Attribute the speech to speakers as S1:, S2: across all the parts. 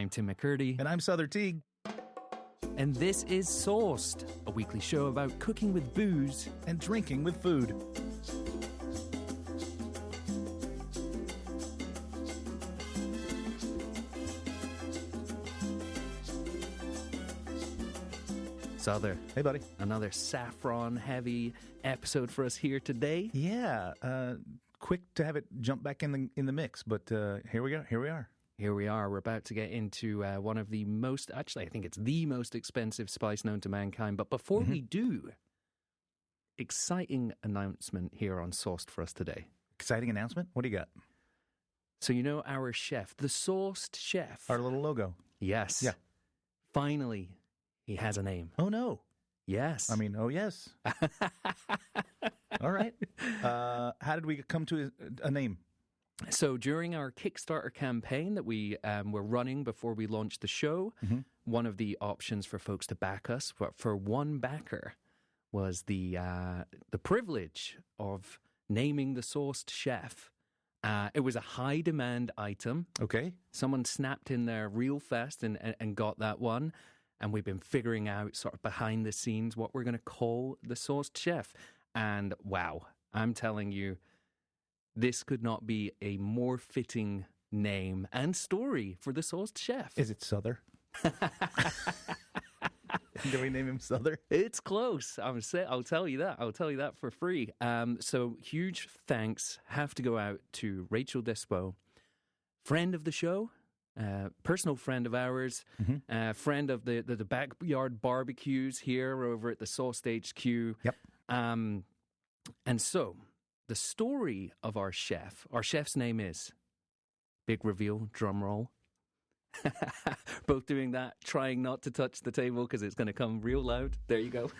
S1: I'm Tim McCurdy.
S2: And I'm Souther Teague.
S1: And this is Sauced, a weekly show about cooking with booze
S2: and drinking with food.
S1: Souther.
S2: Hey, buddy.
S1: Another saffron-heavy episode for us here today.
S2: Yeah, quick to have it jump back in the mix, but here we go. Here we are.
S1: Here we are. We're about to get into one of the most, actually, I think it's the most expensive spice known to mankind. But before we do, exciting announcement here on Sauced for us today.
S2: Exciting announcement? What do you got?
S1: So you know our chef, the Sauced chef.
S2: Our little logo.
S1: Yes.
S2: Yeah.
S1: Finally, he has a name.
S2: Oh, no.
S1: Yes.
S2: I mean, oh, yes. All right. How did we come to a name?
S1: So during our Kickstarter campaign that we were running before we launched the show, one of the options for folks to back us for one backer was the privilege of naming the Sauced chef. It was a high demand item.
S2: Okay.
S1: Someone snapped in there real fast and got that one. And we've been figuring out sort of behind the scenes what we're going to call the Sauced chef. And wow, I'm telling you, this could not be a more fitting name and story for the Sauced chef.
S2: Is it Souther? Do we name him Souther?
S1: It's close. I'll tell you that. I'll tell you that for free. So huge thanks have to go out to Rachel Despo, friend of the show, personal friend of ours, friend of the backyard barbecues here over at the Sauced HQ.
S2: Yep.
S1: And so the story of our chef's name is, big reveal, drum roll. Both doing that, trying not to touch the table because it's going to come real loud. There you go.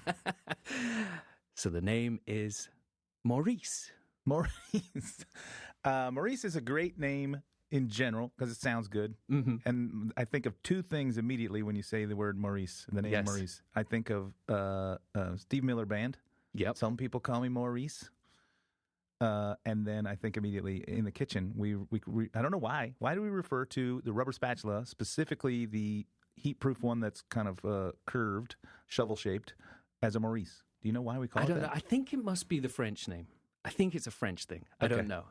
S1: So the name is Maurice.
S2: Maurice. Maurice is a great name in general because it sounds good. And I think of two things immediately when you say the word Maurice, the name Maurice. I think of Steve Miller Band.
S1: Yep.
S2: Some people call me Maurice. And then I think immediately in the kitchen, we I don't know why. Why do we refer to the rubber spatula, specifically the heat-proof one that's kind of curved, shovel-shaped, as a Maurice? Do you know why we call it that?
S1: I don't know. I think it must be the French name. I think it's a French thing. I don't know.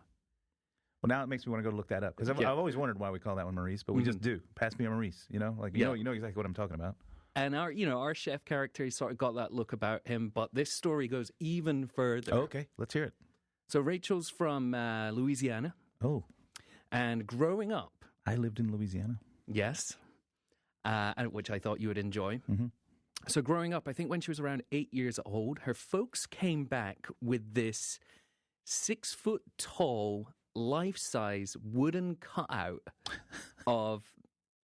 S2: Well, now it makes me want to go look that up because I've always wondered why we call that one Maurice, but we just do. Pass me a Maurice, you know, like you know exactly what I'm talking about.
S1: And our chef character, he sort of got that look about him, but this story goes even further.
S2: Oh, okay, let's hear it.
S1: So Rachel's from Louisiana.
S2: Oh.
S1: And growing up...
S2: I lived in Louisiana.
S1: Yes. Which I thought you would enjoy. So growing up, I think when she was around 8 years old, her folks came back with this 6-foot-tall, life-size wooden cutout of...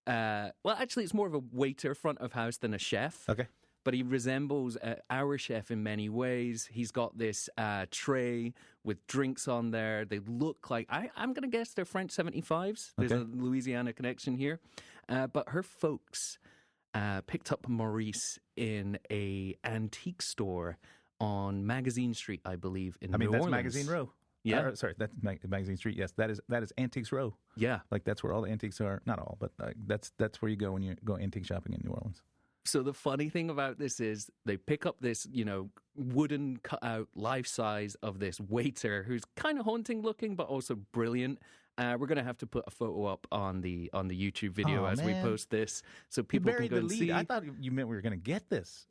S1: well, actually, it's more of a waiter front of house than a chef.
S2: Okay.
S1: But he resembles our chef in many ways. He's got this tray with drinks on there. They look like, I'm going to guess they're French 75s. There's a Louisiana connection here. But her folks picked up Maurice in a antique store on Magazine Street, I believe, in New Orleans.
S2: That's Magazine Row.
S1: Yeah.
S2: Sorry, that's Magazine Street. Yes, that is Antiques Row.
S1: Yeah.
S2: Like that's where all the antiques are. Not all, but that's where you go when you go antique shopping in New Orleans.
S1: So the funny thing about this is they pick up this, wooden cutout life size of this waiter who's kind of haunting looking, but also brilliant. We're going to have to put a photo up on the YouTube video as we post this so people can go and see.
S2: I thought you meant we were going to get this.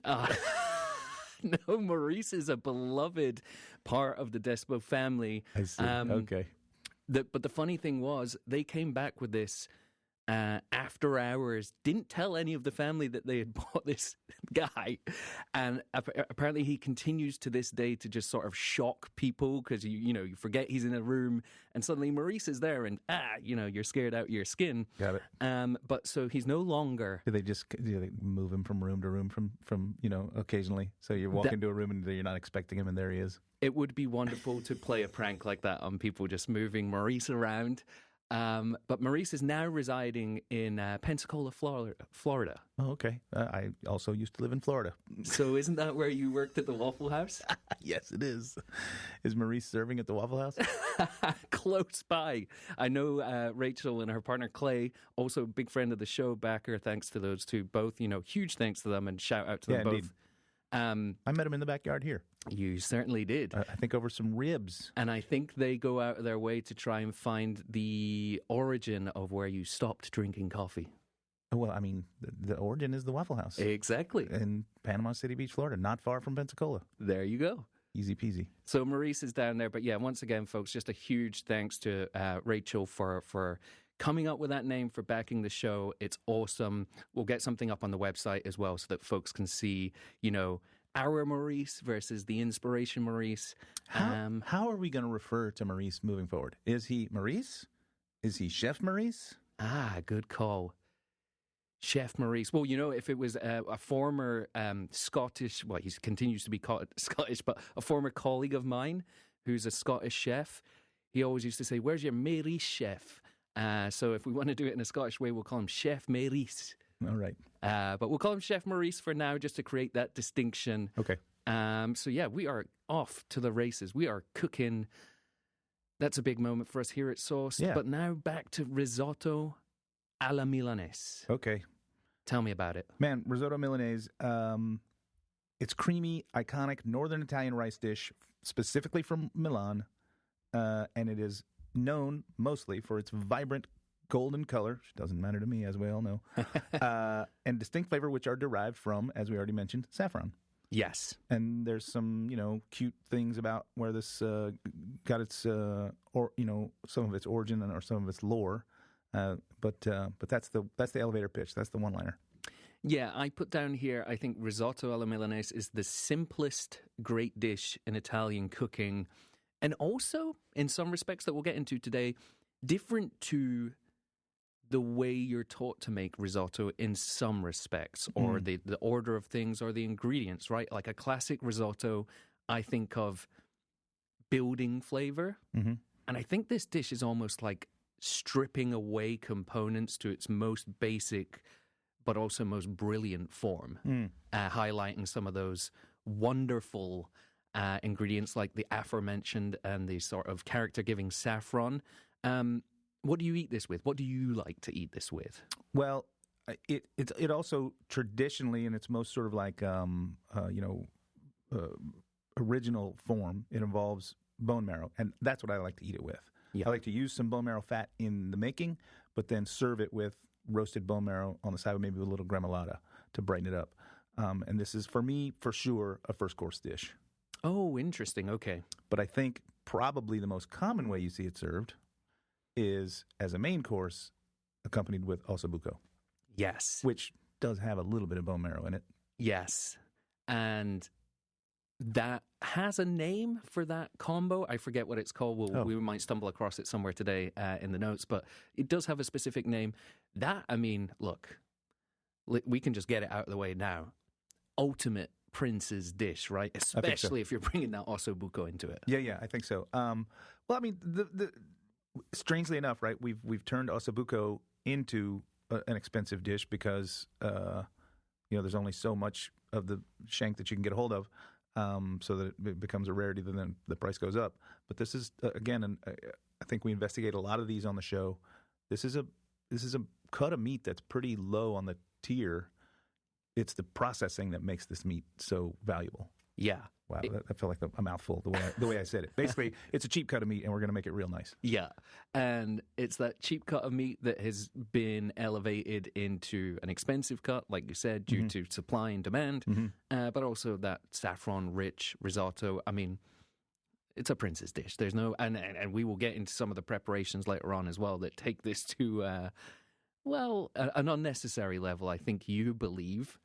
S1: No, Maurice is a beloved part of the Despo family.
S2: I see. Okay.
S1: But the funny thing was they came back with this after hours, didn't tell any of the family that they had bought this guy. And apparently he continues to this day to just sort of shock people because, you forget he's in a room and suddenly Maurice is there and, you're scared out of your skin.
S2: Got it.
S1: But so he's no longer...
S2: Do they move him from room to room from occasionally? So you walk into a room and you're not expecting him and there he is?
S1: It would be wonderful to play a prank like that on people, just moving Maurice around. But Maurice is now residing in Pensacola, Florida.
S2: Oh, okay. I also used to live in Florida.
S1: So isn't that where you worked at the Waffle House?
S2: Yes, it is. Is Maurice serving at the Waffle House?
S1: Close by. I know Rachel and her partner Clay, also a big friend of the show, backer. Thanks to those two both. Huge thanks to them and shout out to them both.
S2: Indeed. I met him in the backyard here.
S1: You certainly did.
S2: I think over some ribs.
S1: And I think they go out of their way to try and find the origin of where you stopped drinking coffee.
S2: Well, I mean, the origin is the Waffle House.
S1: Exactly.
S2: In Panama City Beach, Florida, not far from Pensacola.
S1: There you go.
S2: Easy peasy.
S1: So Maurice is down there. But yeah, once again, folks, just a huge thanks to Rachel for coming up with that name, for backing the show. It's awesome. We'll get something up on the website as well so that folks can see, our Maurice versus the inspiration Maurice.
S2: How are we going to refer to Maurice moving forward? Is he Maurice? Is he Chef Maurice?
S1: Good call. Chef Maurice. Well, if it was a former Scottish, well, he continues to be Scottish, but a former colleague of mine who's a Scottish chef, he always used to say, "Where's your Maurice chef?" So if we want to do it in a Scottish way, we'll call him Chef Maurice.
S2: All right.
S1: But we'll call him Chef Maurice for now, just to create that distinction.
S2: Okay.
S1: So yeah, we are off to the races. We are cooking. That's a big moment for us here at Sauce.
S2: Yeah.
S1: But now back to risotto alla Milanese.
S2: Okay.
S1: Tell me about it.
S2: Man, risotto Milanese, it's creamy, iconic Northern Italian rice dish, specifically from Milan, and it is known mostly for its vibrant golden color, which doesn't matter to me, as we all know, and distinct flavor, which are derived from, as we already mentioned, saffron.
S1: Yes.
S2: And there's some, cute things about where this got its, some of its origin or some of its lore. But that's the elevator pitch. That's the one-liner.
S1: Yeah, I put down here, I think risotto alla Milanese is the simplest great dish in Italian cooking, and also, in some respects that we'll get into today, different to the way you're taught to make risotto in some respects, or the order of things or the ingredients, right? Like a classic risotto, I think of building flavor. Mm-hmm. And I think this dish is almost like stripping away components to its most basic but also most brilliant form, highlighting some of those wonderful ingredients like the aforementioned and the sort of character-giving saffron. What do you eat this with? What do you like to eat this with?
S2: Well, it also traditionally, in its most sort of like original form, it involves bone marrow, and that's what I like to eat it with. Yeah. I like to use some bone marrow fat in the making, but then serve it with roasted bone marrow on the side, maybe with a little gremolata to brighten it up. And this is, for me, for sure, a first course dish.
S1: Oh, interesting. Okay.
S2: But I think probably the most common way you see it served is as a main course accompanied with ossobuco.
S1: Yes.
S2: Which does have a little bit of bone marrow in it.
S1: Yes. And that has a name for that combo. I forget what it's called. We might stumble across it somewhere today in the notes, but it does have a specific name. That, I mean, look, we can just get it out of the way now. Ultimate prince's dish, right? Especially if you're bringing that ossobuco into it.
S2: Yeah, I think so. Well, I mean, strangely enough, right? We've turned ossobuco into an expensive dish because there's only so much of the shank that you can get a hold of, so that it becomes a rarity. Then the price goes up. But this is again, I think we investigate a lot of these on the show. This is a cut of meat that's pretty low on the tier. It's the processing that makes this meat so valuable.
S1: Yeah.
S2: Wow, that felt like a mouthful the way I said it. Basically, it's a cheap cut of meat, and we're going to make it real nice.
S1: Yeah, and it's that cheap cut of meat that has been elevated into an expensive cut, like you said, due to supply and demand, but also that saffron-rich risotto. I mean, it's a prince's dish. There's no, and we will get into some of the preparations later on as well that take this to, an unnecessary level, I think you believe.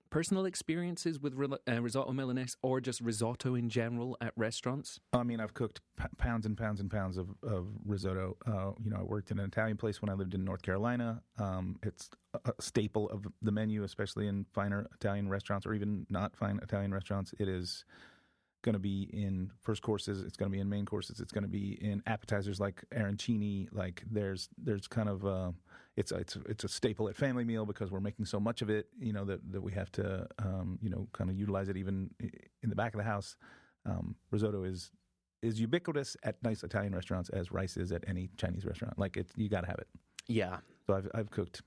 S1: Personal experiences with risotto Milanese or just risotto in general at restaurants?
S2: I mean, I've cooked pounds and pounds and pounds of risotto. I worked in an Italian place when I lived in North Carolina. It's a staple of the menu, especially in finer Italian restaurants or even not fine Italian restaurants. It is going to be in first courses. It's going to be in main courses. It's going to be in appetizers like arancini. Like there's kind of it's a staple at family meal because we're making so much of it. That we have to kind of utilize it even in the back of the house. Risotto is ubiquitous at nice Italian restaurants as rice is at any Chinese restaurant. Like you got to have it.
S1: Yeah.
S2: So I've cooked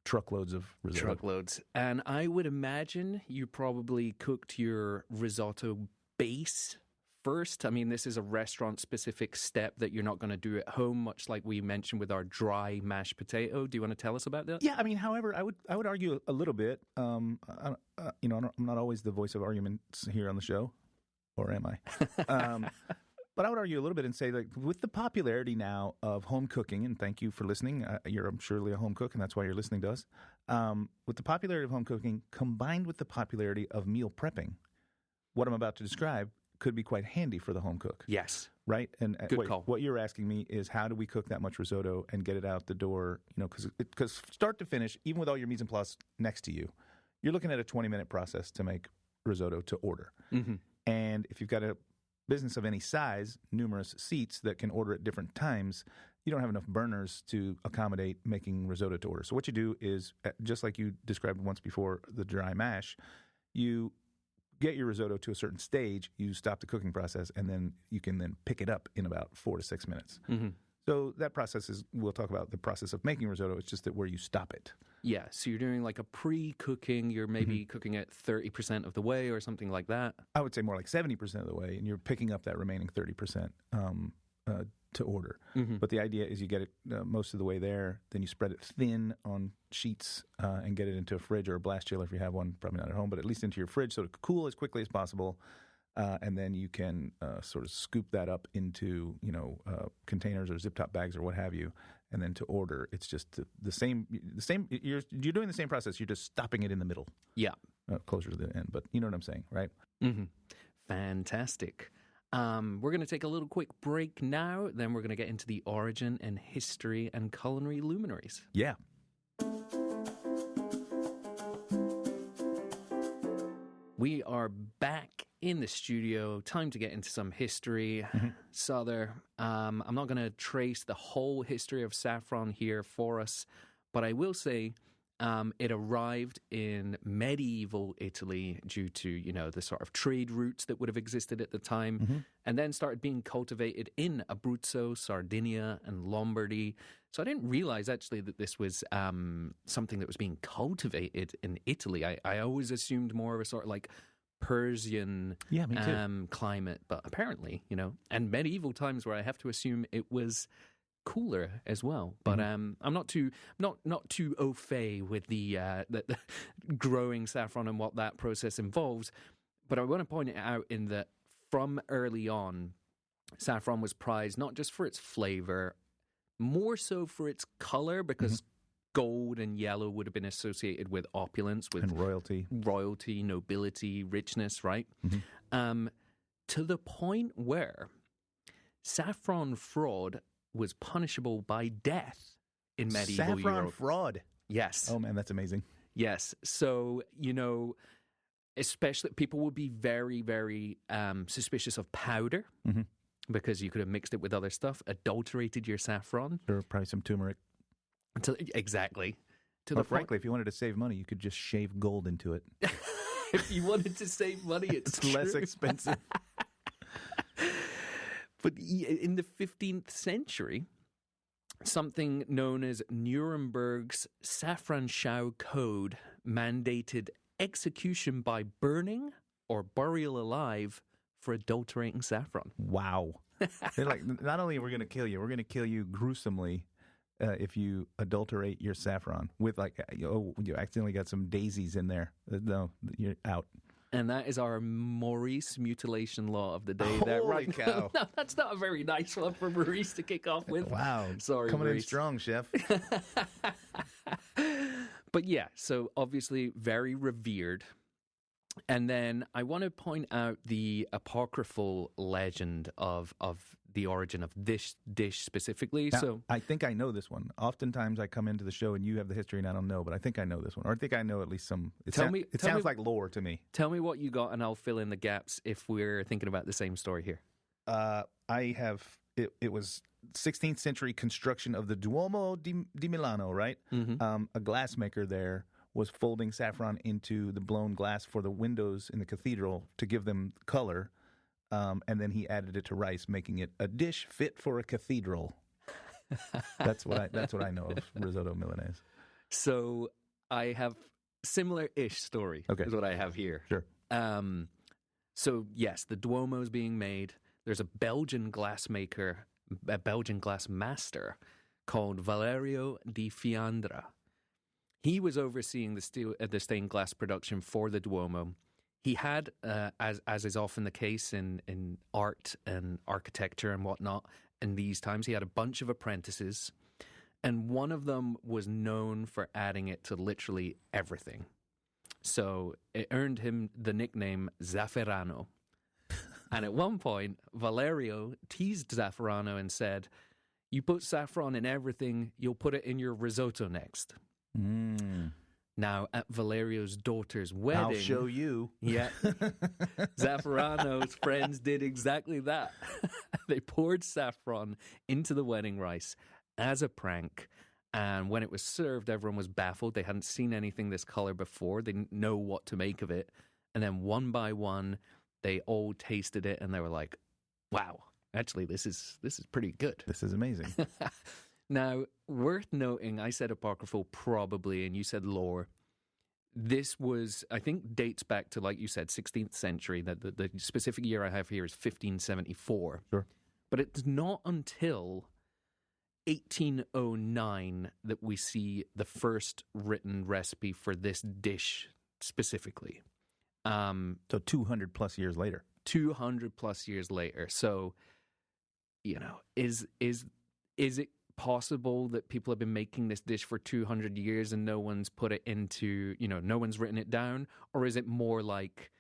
S2: truckloads of risotto.
S1: Truckloads. And I would imagine you probably cooked your risotto base first. I mean, this is a restaurant-specific step that you're not going to do at home, much like we mentioned with our dry mashed potato. Do you want to tell us about that?
S2: Yeah, I mean, however, I would argue a little bit. I'm not always the voice of arguments here on the show, or am I? But I would argue a little bit and say, like, with the popularity now of home cooking, and thank you for listening. You're surely a home cook, and that's why you're listening to us. With the popularity of home cooking combined with the popularity of meal prepping, what I'm about to describe could be quite handy for the home cook.
S1: Yes.
S2: Right? And
S1: Good call.
S2: What you're asking me is how do we cook that much risotto and get it out the door? Because start to finish, even with all your mise en place next to you, you're looking at a 20-minute process to make risotto to order.
S1: Mm-hmm.
S2: And if you've got a business of any size, numerous seats that can order at different times, you don't have enough burners to accommodate making risotto to order. So what you do is, just like you described once before, the dry mash, you get your risotto to a certain stage, you stop the cooking process, and then you can then pick it up in about 4 to 6 minutes.
S1: Mm-hmm.
S2: So that process we'll talk about the process of making risotto. It's just that where you stop it.
S1: Yeah, so you're doing like a pre-cooking. You're maybe cooking it 30% of the way or something like that.
S2: I would say more like 70% of the way, and you're picking up that remaining 30% to order. Mm-hmm. But the idea is you get it most of the way there, then you spread it thin on sheets and get it into a fridge or a blast chiller if you have one, probably not at home, but at least into your fridge so it can cool as quickly as possible. And then you can sort of scoop that up into containers or zip-top bags or what have you. And then to order, it's just the same. You're doing the same process. You're just stopping it in the middle.
S1: Yeah,
S2: closer to the end. But you know what I'm saying, right?
S1: Mm-hmm. Fantastic. We're going to take a little quick break now. Then we're going to get into the origin and history and culinary luminaries.
S2: Yeah.
S1: We are back in the studio. Time to get into some history. Mm-hmm. Souther, I'm not going to trace the whole history of saffron here for us, but I will say it arrived in medieval Italy due to, the sort of trade routes that would have existed at the time, and then started being cultivated in Abruzzo, Sardinia, and Lombardy. So I didn't realize actually that this was something that was being cultivated in Italy. I always assumed more of a sort of like Persian climate, but apparently, and medieval times where I have to assume it was cooler as well. But I'm not too au fait with the growing saffron and what that process involves. But I want to point it out in that from early on, saffron was prized not just for its flavor, more so for its color, because gold and yellow would have been associated with opulence, with
S2: and royalty,
S1: nobility, richness, right? To the point where saffron fraud was punishable by death in medieval Europe.
S2: Saffron fraud?
S1: Yes.
S2: Oh, man, that's amazing.
S1: Yes. So, especially people would be very, very suspicious of powder because you could have mixed it with other stuff, adulterated your saffron.
S2: Or probably some turmeric.
S1: Exactly.
S2: Frankly, if you wanted to save money, you could just shave gold into it.
S1: If you wanted to save money, it's
S2: less expensive.
S1: But in the 15th century, something known as Nuremberg's Saffron-Schau Code mandated execution by burning or burial alive for adulterating saffron.
S2: Wow. They're like, not only are we going to kill you, we're going to kill you gruesomely if you adulterate your saffron with you accidentally got some daisies in there. No, you're out.
S1: And that is our Maurice mutilation law of the day.
S2: Holy cow.
S1: No, that's not a very nice one for Maurice to kick off with.
S2: Wow.
S1: Sorry,
S2: Coming
S1: Maurice.
S2: in strong, chef.
S1: But yeah, so obviously very revered. And then I want to point out the apocryphal legend of the origin of this dish specifically.
S2: Now,
S1: So
S2: I think I know this one. Oftentimes I come into the show and you have the history and I don't know, but I think I know this one. Or I think I know at least some. It sounds like lore to me.
S1: tell me what you got, and I'll fill in the gaps if we're thinking about the same story here.
S2: I have, it was 16th century construction of the Duomo di Milano, right?
S1: Mm-hmm.
S2: A glassmaker there was folding saffron into the blown glass for the windows in the cathedral to give them color. And then he added it to rice, making it a dish fit for a cathedral. That's what I know of risotto Milanese.
S1: So I have similar-ish story.
S2: Okay.
S1: Is what I have here.
S2: Sure.
S1: So yes, the Duomo's being made. There's a Belgian glass master called Valerio di Fiandra. He was overseeing the stained glass production for the Duomo. He had, as is often the case in art and architecture and whatnot, in these times, he had a bunch of apprentices, and one of them was known for adding it to literally everything. So it earned him the nickname Zafferano. And at one point, Valerio teased Zafferano and said, "You put saffron in everything, you'll put it in your risotto next."
S2: Mm.
S1: Now, at Valerio's daughter's wedding...
S2: I'll show you.
S1: Yeah. Zafferano's friends did exactly that. They poured saffron into the wedding rice as a prank. And when it was served, everyone was baffled. They hadn't seen anything this color before. They didn't know what to make of it. And then one by one, they all tasted it and they were like, wow, actually, this is pretty good.
S2: This is amazing.
S1: Now, worth noting, I said apocryphal probably, and you said lore. This was, I think, dates back to, like you said, 16th century. The specific year I have here is 1574.
S2: Sure.
S1: But it's not until 1809 that we see the first written recipe for this dish specifically.
S2: So 200 plus years later.
S1: 200 plus years later. So, you know, is it possible that people have been making this dish for 200 years and no one's put it into, no one's written it down? Or is it more like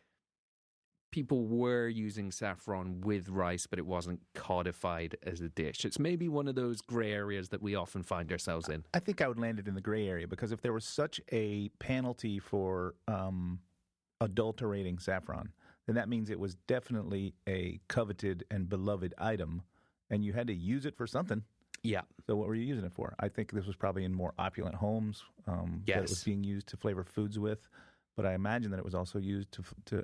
S1: people were using saffron with rice, but it wasn't codified as a dish? It's maybe one of those gray areas that we often find ourselves in.
S2: I think I would land it in the gray area, because if there was such a penalty for adulterating saffron, then that means it was definitely a coveted and beloved item, and you had to use it for something.
S1: Yeah.
S2: So what were you using it for? I think this was probably in more opulent homes that it was being used to flavor foods with. But I imagine that it was also used to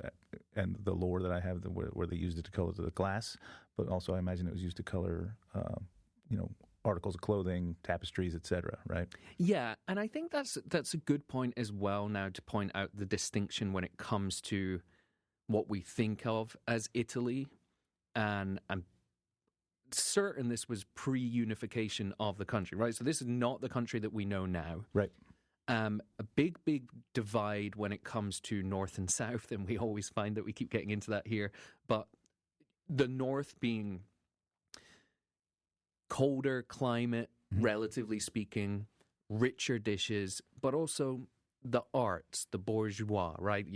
S2: and the lore that I have where they used it to color the glass. But also I imagine it was used to color, articles of clothing, tapestries, etc. Right?
S1: Yeah, and I think that's a good point as well. Now to point out the distinction when it comes to what we think of as Italy, and I'm certain this was pre-unification of the country, right? So this is not the country that we know now.
S2: Right.
S1: A big divide when it comes to north and south, and we always find that we keep getting into that here. But the north being colder climate, relatively speaking, richer dishes, but also the arts, the bourgeois, right?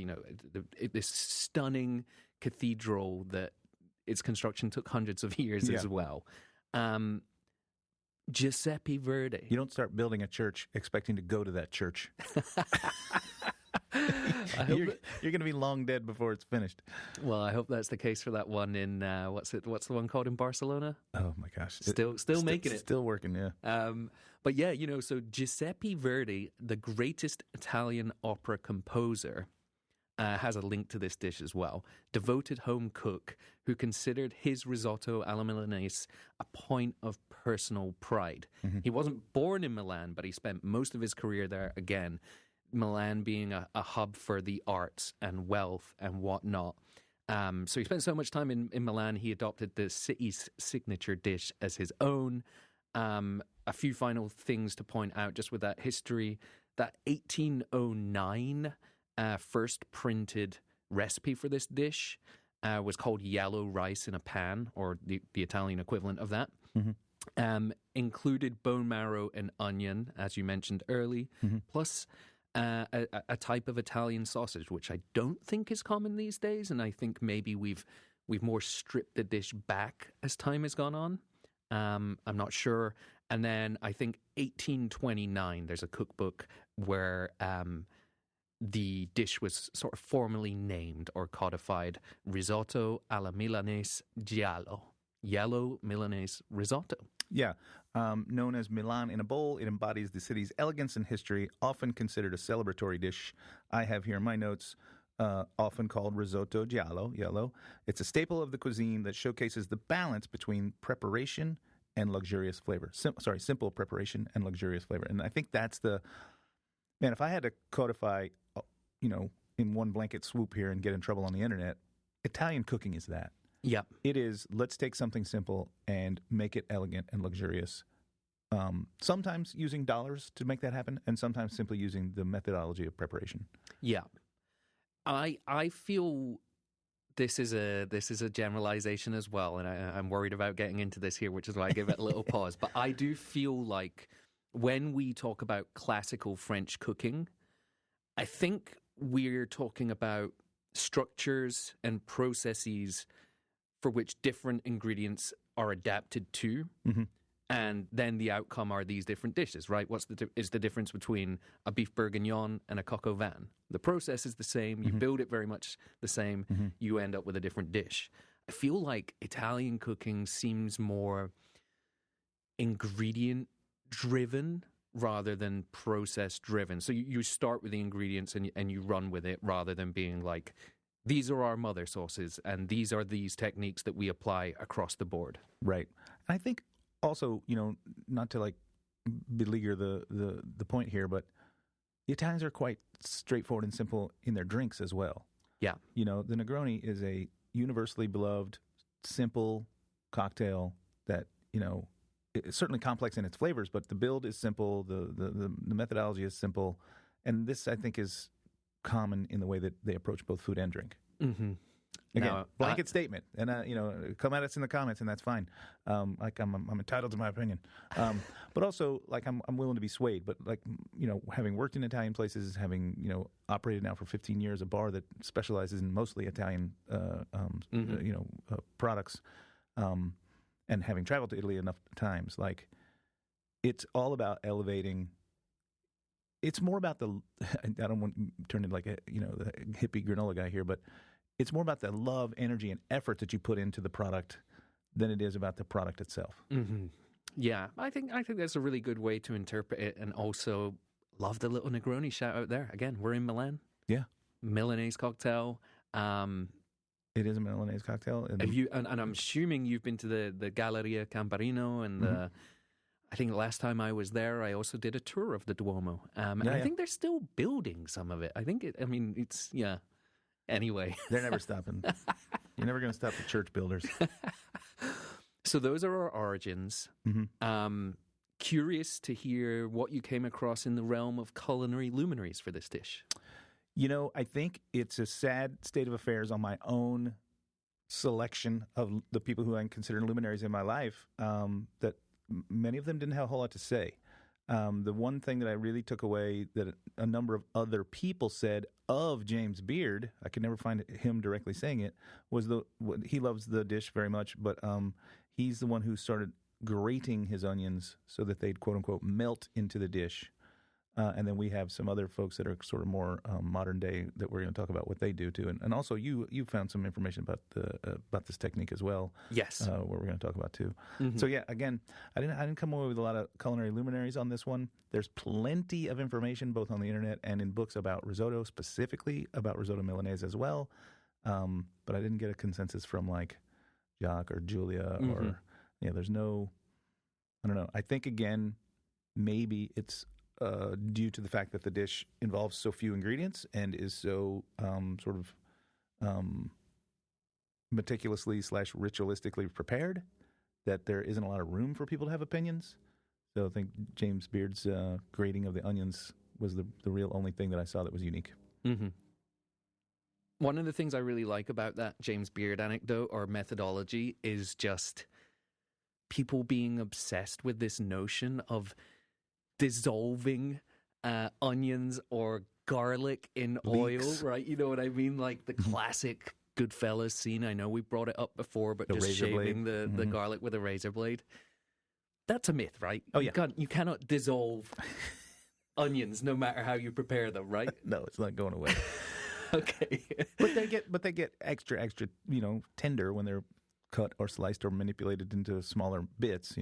S1: This stunning cathedral that its construction took hundreds of years as well. Giuseppe Verdi.
S2: You don't start building a church expecting to go to that church. You're going to be long dead before it's finished.
S1: Well, I hope that's the case for that one in what's the one called in Barcelona?
S2: Oh my gosh,
S1: still making it,
S2: still working, yeah.
S1: But yeah, so Giuseppe Verdi, the greatest Italian opera composer, has a link to this dish as well. Devoted home cook who considered his risotto alla Milanese a point of personal pride. Mm-hmm. He wasn't born in Milan, but he spent most of his career there. Again, Milan being a hub for the arts and wealth and whatnot. So he spent so much time in Milan, he adopted the city's signature dish as his own. A few final things to point out just with that history. That 1809 first printed recipe for this dish was called yellow rice in a pan, or the Italian equivalent of that. Mm-hmm. Included bone marrow and onion, as you mentioned early, plus a type of Italian sausage, which I don't think is common these days, and I think maybe we've more stripped the dish back as time has gone on. I'm not sure. And then I think 1829, there's a cookbook where the dish was sort of formally named or codified Risotto alla Milanese giallo. Yellow Milanese risotto.
S2: Yeah. Known as Milan in a bowl, it embodies the city's elegance and history, often considered a celebratory dish. I have here in my notes, often called risotto giallo, yellow. It's a staple of the cuisine that showcases the balance between preparation and luxurious flavor. Simple preparation and luxurious flavor. And I think that's man, if I had to codify, in one blanket swoop here and get in trouble on the internet, Italian cooking is that.
S1: Yeah.
S2: It is, let's take something simple and make it elegant and luxurious. Sometimes using dollars to make that happen, and sometimes simply using the methodology of preparation.
S1: Yeah. I feel this is a generalization as well, and I'm worried about getting into this here, which is why I give it a little pause. But I do feel like when we talk about classical French cooking, I think we're talking about structures and processes for which different ingredients are adapted to, and then the outcome are these different dishes, right? What's the difference between a beef bourguignon and a coq au vin? The process is the same. You build it very much the same. You end up with a different dish. I feel like Italian cooking seems more ingredient-driven rather than process-driven. So you start with the ingredients and you run with it rather than being like, these are our mother sauces, and these are these techniques that we apply across the board.
S2: Right. And I think also, not to beleaguer the point here, but the Italians are quite straightforward and simple in their drinks as well.
S1: Yeah.
S2: The Negroni is a universally beloved, simple cocktail that, it's certainly complex in its flavors, but the build is simple, the methodology is simple, and this, I think, is common in the way that they approach both food and drink.
S1: Mm-hmm.
S2: Again,
S1: Now,
S2: blanket statement, and come at us in the comments, and that's fine. I'm entitled to my opinion, but also I'm willing to be swayed. But having worked in Italian places, having operated now for 15 years a bar that specializes in mostly Italian products, and having traveled to Italy enough times, it's all about elevating. It's more about I don't want to turn into the hippie granola guy here, but it's more about the love, energy, and effort that you put into the product than it is about the product itself.
S1: Mm-hmm. Yeah, I think that's a really good way to interpret it, and also love the little Negroni shout out there. Again, we're in Milan. Yeah, Milanese cocktail.
S2: It is a Milanese cocktail.
S1: And I'm assuming you've been to the Galleria Camparino and I think the last time I was there, I also did a tour of the Duomo. I think they're still building some of it. I think it's. Anyway.
S2: They're never stopping. You're never going to stop the church builders.
S1: So those are our origins. Curious to hear what you came across in the realm of culinary luminaries for this dish.
S2: I think it's a sad state of affairs on my own selection of the people who I consider luminaries in my life, that many of them didn't have a whole lot to say. The one thing that I really took away that a number of other people said of James Beard, I could never find him directly saying it, was he loves the dish very much, but he's the one who started grating his onions so that they'd quote unquote melt into the dish. And then we have some other folks that are sort of more modern day that we're going to talk about what they do too. And also you found some information about this technique as well.
S1: Yes,
S2: what we're going to talk about too. So yeah, again, I didn't come away with a lot of culinary luminaries on this one. There's plenty of information both on the internet and in books about risotto, specifically about risotto Milanese as well. But I didn't get a consensus from Jacques or Julia or there's no. I don't know. I think again, maybe it's. Due to the fact that the dish involves so few ingredients and is so meticulously / ritualistically prepared that there isn't a lot of room for people to have opinions. So I think James Beard's grating of the onions was the real only thing that I saw that was unique.
S1: Mm-hmm. One of the things I really like about that James Beard anecdote or methodology is just people being obsessed with this notion of dissolving onions or garlic in
S2: Leeks.
S1: oil, right? You know what I mean? Like the classic Goodfellas scene. I know we brought it up before, but
S2: The
S1: just
S2: razor
S1: shaving
S2: blade.
S1: the garlic with a razor blade. That's a myth, right?
S2: Oh, yeah.
S1: You cannot dissolve onions no matter how you prepare them, right?
S2: No, it's not going away.
S1: Okay.
S2: But they get extra, tender when they're cut or sliced or manipulated into smaller bits,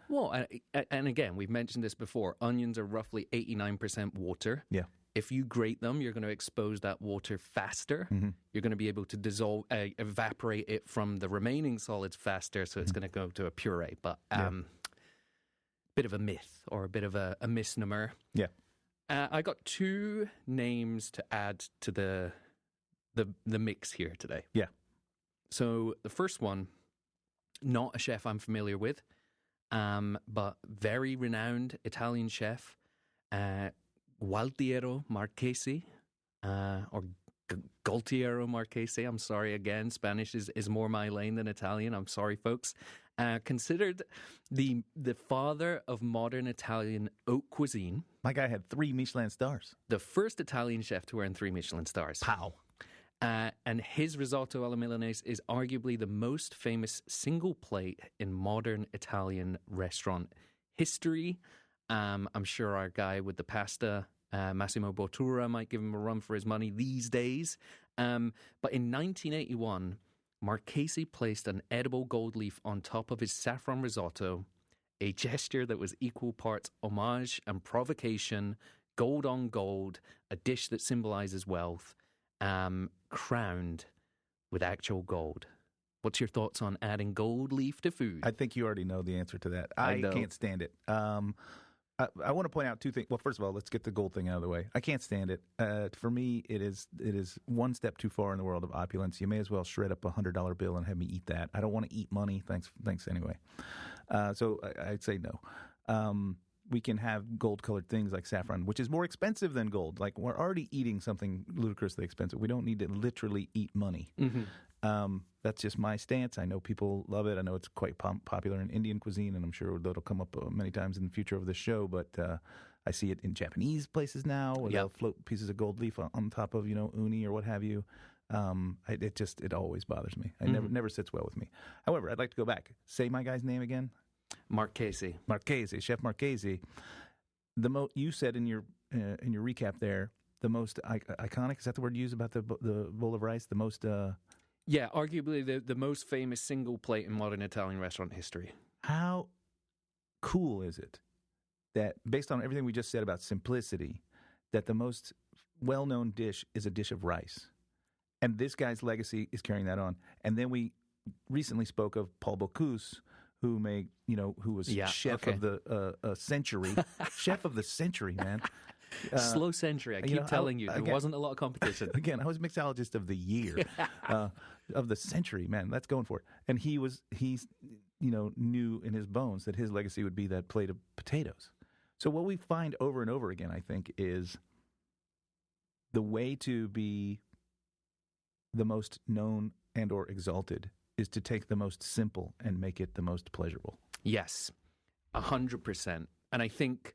S1: Well, and again, we've mentioned this before. Onions are roughly 89% water.
S2: Yeah.
S1: If you grate them, you're going to expose that water faster.
S2: Mm-hmm.
S1: You're going to be able to evaporate it from the remaining solids faster, so it's going to go to a puree. But bit of a myth or a bit of a misnomer.
S2: Yeah.
S1: I got two names to add to the mix here today.
S2: Yeah.
S1: So the first one, not a chef I'm familiar with, but very renowned Italian chef, Gualtiero Marchesi, or Gualtiero Marchesi. I'm sorry again, Spanish is more my lane than Italian. I'm sorry, folks. Considered the father of modern Italian haute cuisine.
S2: My guy had 3 Michelin stars.
S1: The first Italian chef to earn 3 Michelin stars.
S2: Pow.
S1: And his risotto alla Milanese is arguably the most famous single plate in modern Italian restaurant history. I'm sure our guy with the pasta, Massimo Bottura, might give him a run for his money these days. But in 1981, Marchesi placed an edible gold leaf on top of his saffron risotto, a gesture that was equal parts homage and provocation, gold on gold, a dish that symbolizes wealth, crowned with actual gold. What's your thoughts on adding gold leaf to food?
S2: I think you already know the answer to that.
S1: I know.
S2: Can't stand it. I want to point out 2 things. Well, first of all, let's get the gold thing out of the way. I can't stand it. For me, it is one step too far in the world of opulence. You may as well shred up a $100 bill and have me eat that. I don't want to eat money. Thanks anyway. So I'd say no. We can have gold-colored things like saffron, which is more expensive than gold. Like, we're already eating something ludicrously expensive. We don't need to literally eat money. Mm-hmm. That's just my stance. I know people love it. I know it's quite popular in Indian cuisine, and I'm sure that'll come up many times in the future of the show. But I see it in Japanese places now, where they'll float pieces of gold leaf on top of uni or what have you. It always bothers me. It never sits well with me. However, I'd like to go back. Say my guy's name again.
S1: Marchesi, Chef
S2: Marchesi. You said in your recap there, the most iconic. Is that the word you use about the bowl of rice? The most.
S1: Yeah, arguably the most famous single plate in modern Italian restaurant history.
S2: How cool is it that, based on everything we just said about simplicity, that the most well-known dish is a dish of rice, and this guy's legacy is carrying that on. And then we recently spoke of Paul Bocuse, who was chef of the century, chef of the century, man.
S1: Slow century. I keep telling you, there wasn't a lot of competition.
S2: Again, I was mixologist of the year, of the century, man. That's going for it. And he knew in his bones that his legacy would be that plate of potatoes. So what we find over and over again, I think, is the way to be the most known and or exalted is to take the most simple and make it the most pleasurable.
S1: Yes, 100%. And I think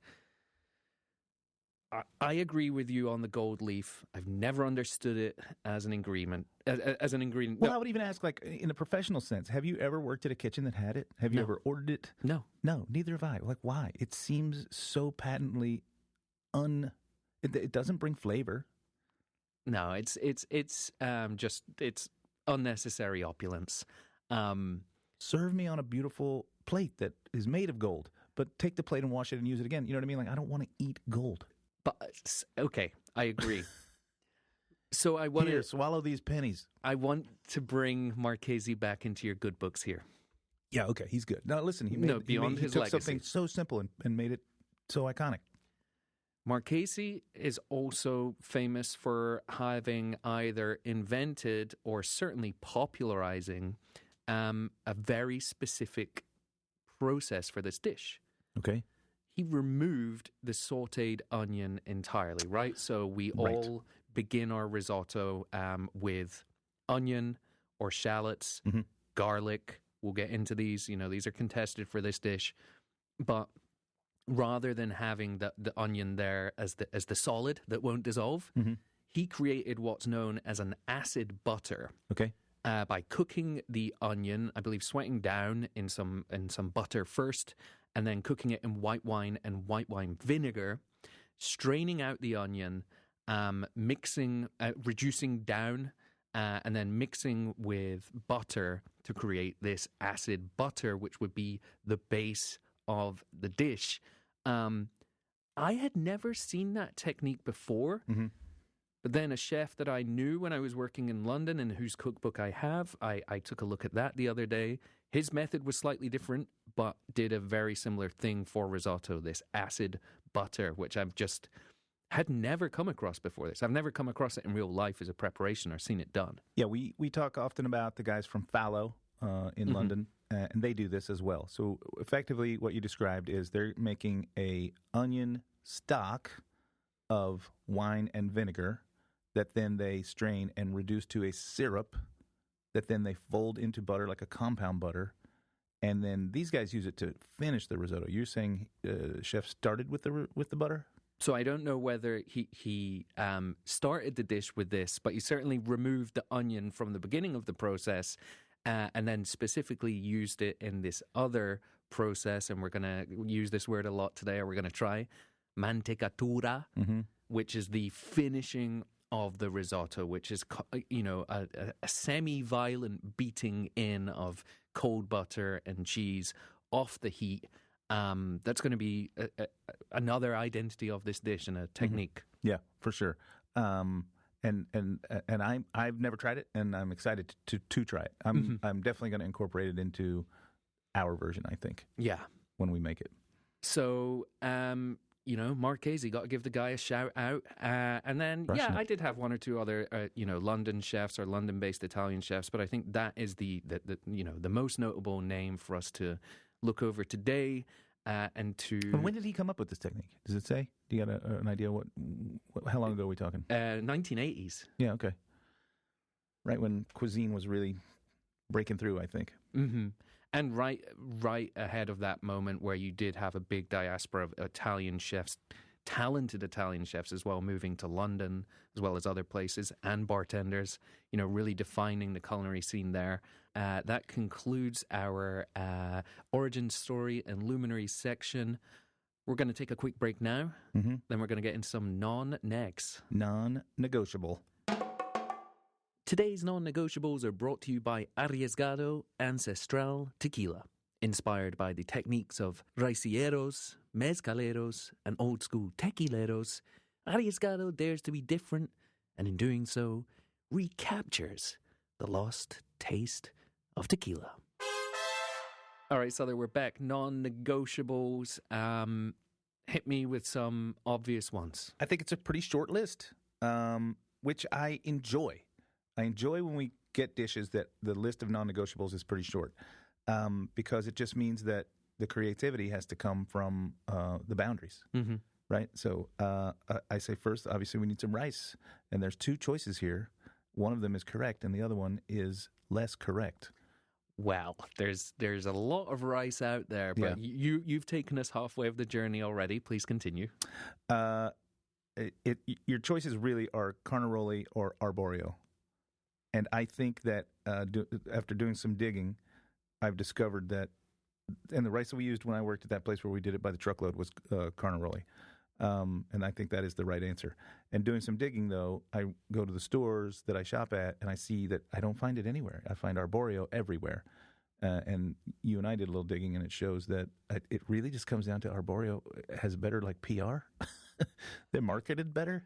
S1: I agree with you on the gold leaf. I've never understood it as an ingredient.
S2: Well, I would even ask, like, in a professional sense, have you ever worked at a kitchen that had it? Have you ever ordered it?
S1: No.
S2: No, neither have I. Like, why? It seems so patently it doesn't bring flavor.
S1: No, it's unnecessary opulence.
S2: Serve me on a beautiful plate that is made of gold, but take the plate and wash it and use it again. You know what I mean? Like, I don't want to eat gold.
S1: But okay, I agree. So I want
S2: to swallow these pennies.
S1: I want to bring Marchesi back into your good books here.
S2: Yeah, okay, he's good. Now listen, he took something so simple and made it so iconic.
S1: Marchesi is also famous for having either invented or certainly popularizing a very specific process for this dish.
S2: Okay.
S1: He removed the sautéed onion entirely, right? So we all begin our risotto with onion or shallots, garlic. We'll get into these. These are contested for this dish. But rather than having the onion there as the solid that won't dissolve, he created what's known as an acid butter.
S2: Okay.
S1: By cooking the onion, I believe sweating down in some butter first, and then cooking it in white wine and white wine vinegar, straining out the onion, mixing, reducing down, and then mixing with butter to create this acid butter, which would be the base of the dish. I had never seen that technique before. But then a chef that I knew when I was working in London and whose cookbook I have, I took a look at that the other day. His method was slightly different, but did a very similar thing for risotto, this acid butter, which I've just had never come across before this. I've never come across it in real life as a preparation or seen it done.
S2: Yeah, we talk often about the guys from Fallow in London, and they do this as well. So effectively what you described is they're making a onion stock of wine and vinegar that then they strain and reduce to a syrup that then they fold into butter like a compound butter. And then these guys use it to finish the risotto. You're saying chef started with the butter?
S1: So I don't know whether he started the dish with this, but he certainly removed the onion from the beginning of the process and then specifically used it in this other process. And we're going to use this word a lot today, or we're going to try mantecatura, which is the finishing of the risotto, which is, a semi-violent beating in of cold butter and cheese off the heat. That's going to be another identity of this dish and a technique.
S2: Yeah, for sure. And I've never tried it, and I'm excited to try it. I'm definitely going to incorporate it into our version, I think.
S1: Yeah,
S2: when we make it.
S1: So, Marchesi, got to give the guy a shout out. And then, I did have one or two other, London chefs or London-based Italian chefs, but I think that is the most notable name for us to look over today. And
S2: when did he come up with this technique? Does it say? Do you got an idea how long ago are we talking?
S1: 1980s.
S2: Yeah, okay. Right when cuisine was really breaking through, I think.
S1: Mm-hmm. And right ahead of that moment where you did have a big diaspora of Italian chefs, talented Italian chefs as well, moving to London as well as other places, and bartenders, really defining the culinary scene there. That concludes our origin story and luminary section. We're going to take a quick break now. Then we're going to get into some non-negs.
S2: Non-negotiable.
S1: Today's non-negotiables are brought to you by Arriesgado Ancestral Tequila, inspired by the techniques of raicilleros, mezcaleros, and old-school tequileros. Arriesgado dares to be different, and in doing so, recaptures the lost taste of tequila. All right, Souther, we're back. Non-negotiables. Hit me with some obvious ones.
S2: I think it's a pretty short list, which I enjoy. I enjoy when we get dishes that the list of non-negotiables is pretty short, because it just means that the creativity has to come from the boundaries, right? So I say first, obviously, we need some rice, and there's two choices here. One of them is correct, and the other one is less correct.
S1: Wow, there's a lot of rice out there, but you've taken us halfway of the journey already. Please continue.
S2: Your choices really are Carnaroli or Arborio. And I think that after doing some digging, I've discovered that, and the rice that we used when I worked at that place where we did it by the truckload was Carnaroli. And I think that is the right answer. And doing some digging, though, I go to the stores that I shop at, and I see that I don't find it anywhere. I find Arborio everywhere. And you and I did a little digging, and it shows that it really just comes down to Arborio has better, PR. They're marketed better.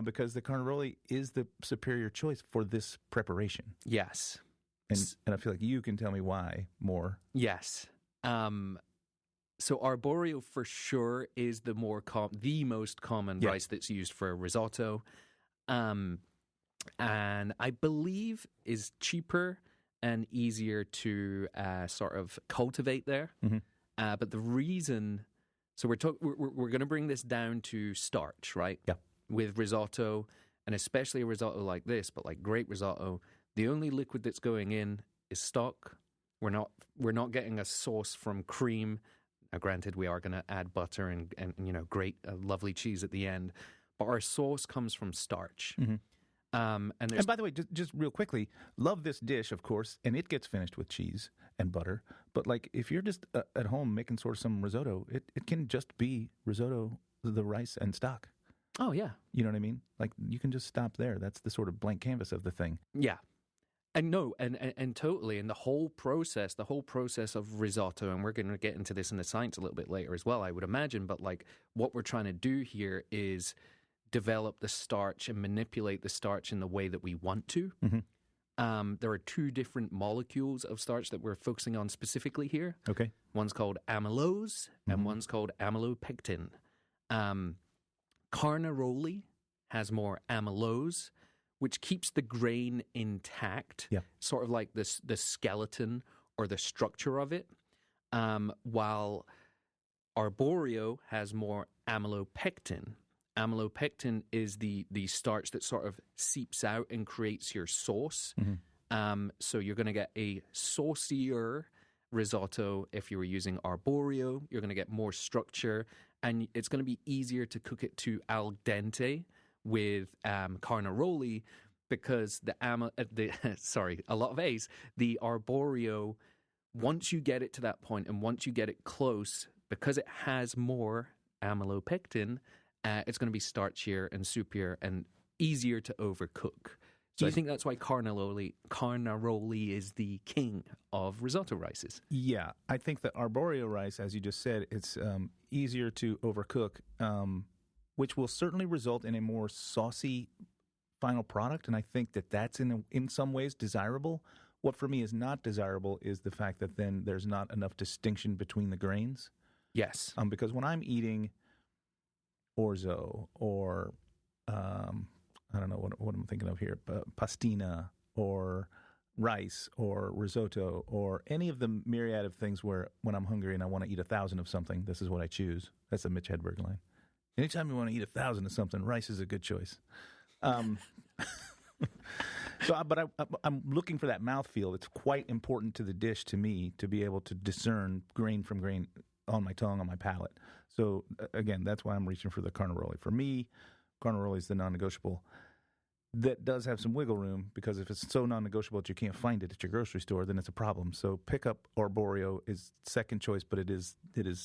S2: Because the Carnaroli is the superior choice for this preparation.
S1: Yes.
S2: And I feel like you can tell me why more.
S1: Yes. So Arborio for sure is the most common rice that's used for risotto. And I believe is cheaper and easier to sort of cultivate there. But the reason, so we're going to bring this down to starch, right?
S2: Yeah.
S1: With risotto, and especially a risotto like this, but like great risotto, the only liquid that's going in is stock. We're not getting a sauce from cream. Now, granted, we are going to add butter and great, lovely cheese at the end, but our sauce comes from starch.
S2: Mm-hmm.
S1: And
S2: by the way, just real quickly, love this dish, of course, and it gets finished with cheese and butter. But like, if you're just at home making sort of some risotto, it can just be risotto, the rice and stock.
S1: Oh, yeah.
S2: You know what I mean? Like, you can just stop there. That's the sort of blank canvas of the thing.
S1: Yeah. And no, and totally. And the whole process of risotto, and we're going to get into this in the science a little bit later as well, I would imagine. But like, what we're trying to do here is develop the starch and manipulate the starch in the way that we want to.
S2: Mm-hmm.
S1: There are two different molecules of starch that we're focusing on specifically here.
S2: Okay.
S1: One's called amylose, and
S2: Mm-hmm.
S1: one's called amylopectin. Carnaroli has more amylose, which keeps the grain intact, sort of like the skeleton or the structure of it, while arborio has more amylopectin. Amylopectin is the starch that sort of seeps out and creates your sauce.
S2: Mm-hmm.
S1: So you're going to get a saucier risotto if you were using arborio. You're going to get more structure, and it's going to be easier to cook it to al dente with Carnaroli, because a lot of A's, the arborio, once you get it to that point and once you get it close, because it has more amylopectin, it's going to be starchier and soupier and easier to overcook. Do you think that's why Carnaroli is the king of risotto rices?
S2: Yeah, I think that arborio rice, as you just said, it's easier to overcook, which will certainly result in a more saucy final product, and I think that that's in some ways desirable. What for me is not desirable is the fact that then there's not enough distinction between the grains.
S1: Yes.
S2: Because when I'm eating orzo or I don't know what I'm thinking of here, pastina or rice or risotto or any of the myriad of things where when I'm hungry and I want to eat 1,000 of something, this is what I choose. That's a Mitch Hedberg line. Anytime you want to eat 1,000 of something, rice is a good choice. I'm looking for that mouthfeel. It's quite important to the dish, to me, to be able to discern grain from grain on my tongue, on my palate. So, again, that's why I'm reaching for the Carnaroli. For me, Carnaroli is the non-negotiable. That does have some wiggle room, because if it's so non-negotiable that you can't find it at your grocery store, then it's a problem. So pick up arborio is second choice, but it is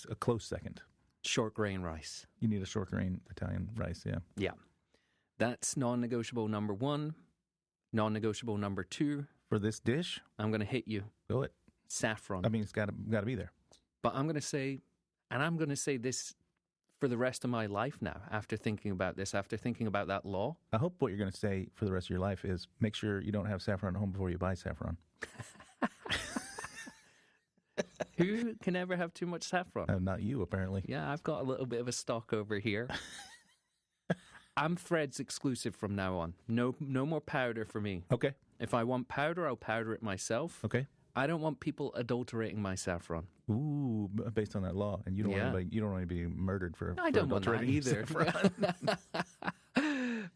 S2: a close second.
S1: Short grain rice.
S2: You need a short grain Italian rice, yeah.
S1: Yeah. That's non-negotiable number 1. Non-negotiable number 2.
S2: For this dish?
S1: I'm going to hit you.
S2: Go it.
S1: Saffron.
S2: I mean, it's got to be there.
S1: But I'm going to say this for the rest of my life now, after thinking about this, after thinking about that law.
S2: I hope what you're going to say for the rest of your life is make sure you don't have saffron at home before you buy saffron.
S1: Who can ever have too much saffron?
S2: Not you, apparently.
S1: Yeah, I've got a little bit of a stock over here. I'm Fred's exclusive from now on. No more powder for me.
S2: Okay.
S1: If I want powder, I'll powder it myself.
S2: Okay.
S1: I don't want people adulterating my saffron.
S2: Ooh, based on that law, and you don't want to be murdered for.
S1: I don't want that either.
S2: Saffron.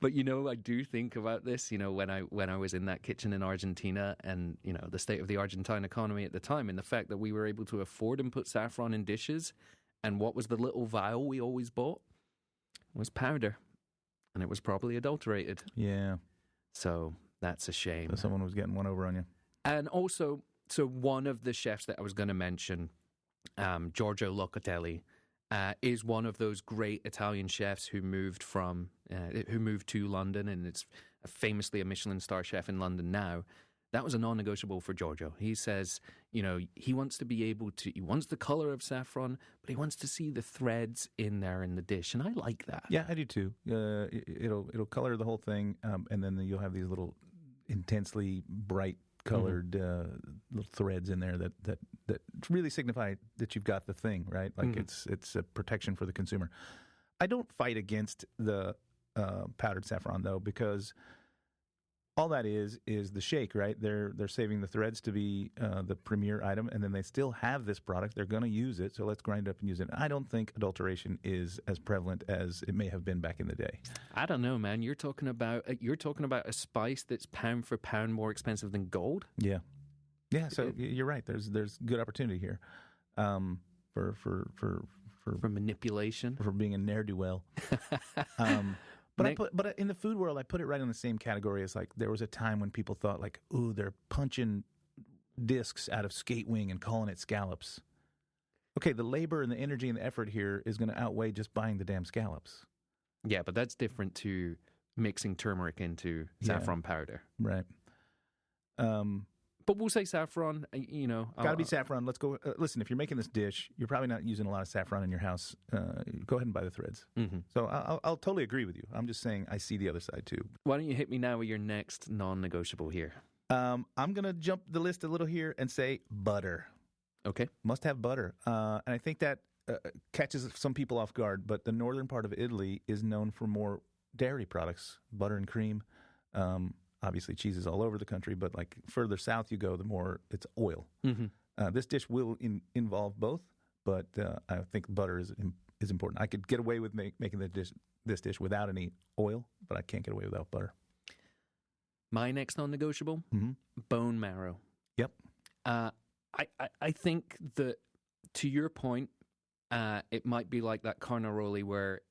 S1: But I do think about this. When I was in that kitchen in Argentina, and the state of the Argentine economy at the time, and the fact that we were able to afford and put saffron in dishes, and what was the little vial we always bought? It was powder, and it was probably adulterated.
S2: Yeah.
S1: So that's a shame.
S2: So someone was getting one over on you.
S1: And also, so one of the chefs that I was going to mention, Giorgio Locatelli, is one of those great Italian chefs who moved to London, and it's famously a Michelin star chef in London now. That was a non-negotiable for Giorgio. He says, he wants to be able to, he wants the color of saffron, but he wants to see the threads in there in the dish, and I like that.
S2: Yeah, I do too. It'll color the whole thing, and then you'll have these little intensely bright colored little threads in there that really signify that you've got the thing, right? Like it's a protection for the consumer. I don't fight against the powdered saffron though, because all that is the shake, right? They're saving the threads to be the premier item, and then they still have this product. They're going to use it, so let's grind it up and use it. I don't think adulteration is as prevalent as it may have been back in the day.
S1: I don't know, man. You're talking about a spice that's pound for pound more expensive than gold.
S2: Yeah. So you're right. There's good opportunity here. for
S1: manipulation.
S2: for being a ne'er do well. But in the food world, I put it right in the same category as like there was a time when people thought like, ooh, they're punching discs out of skate wing and calling it scallops. Okay, the labor and the energy and the effort here is going to outweigh just buying the damn scallops.
S1: Yeah, but that's different to mixing turmeric into saffron powder.
S2: Right.
S1: But we'll say saffron,
S2: Got to be saffron. Let's go. Listen, if you're making this dish, you're probably not using a lot of saffron in your house. Go ahead and buy the threads.
S1: Mm-hmm.
S2: So I'll totally agree with you. I'm just saying I see the other side too.
S1: Why don't you hit me now with your next non-negotiable here?
S2: I'm going to jump the list a little here and say butter.
S1: Okay.
S2: Must have butter. And I think that catches some people off guard, but the northern part of Italy is known for more dairy products, butter and cream. Obviously, cheese is all over the country, but like further south you go, the more it's oil.
S1: Mm-hmm.
S2: This dish will involve both, but I think butter is important. I could get away with making this dish without any oil, but I can't get away without butter.
S1: My next non-negotiable, bone marrow.
S2: Yep.
S1: I think that, to your point, it might be like that Carnaroli where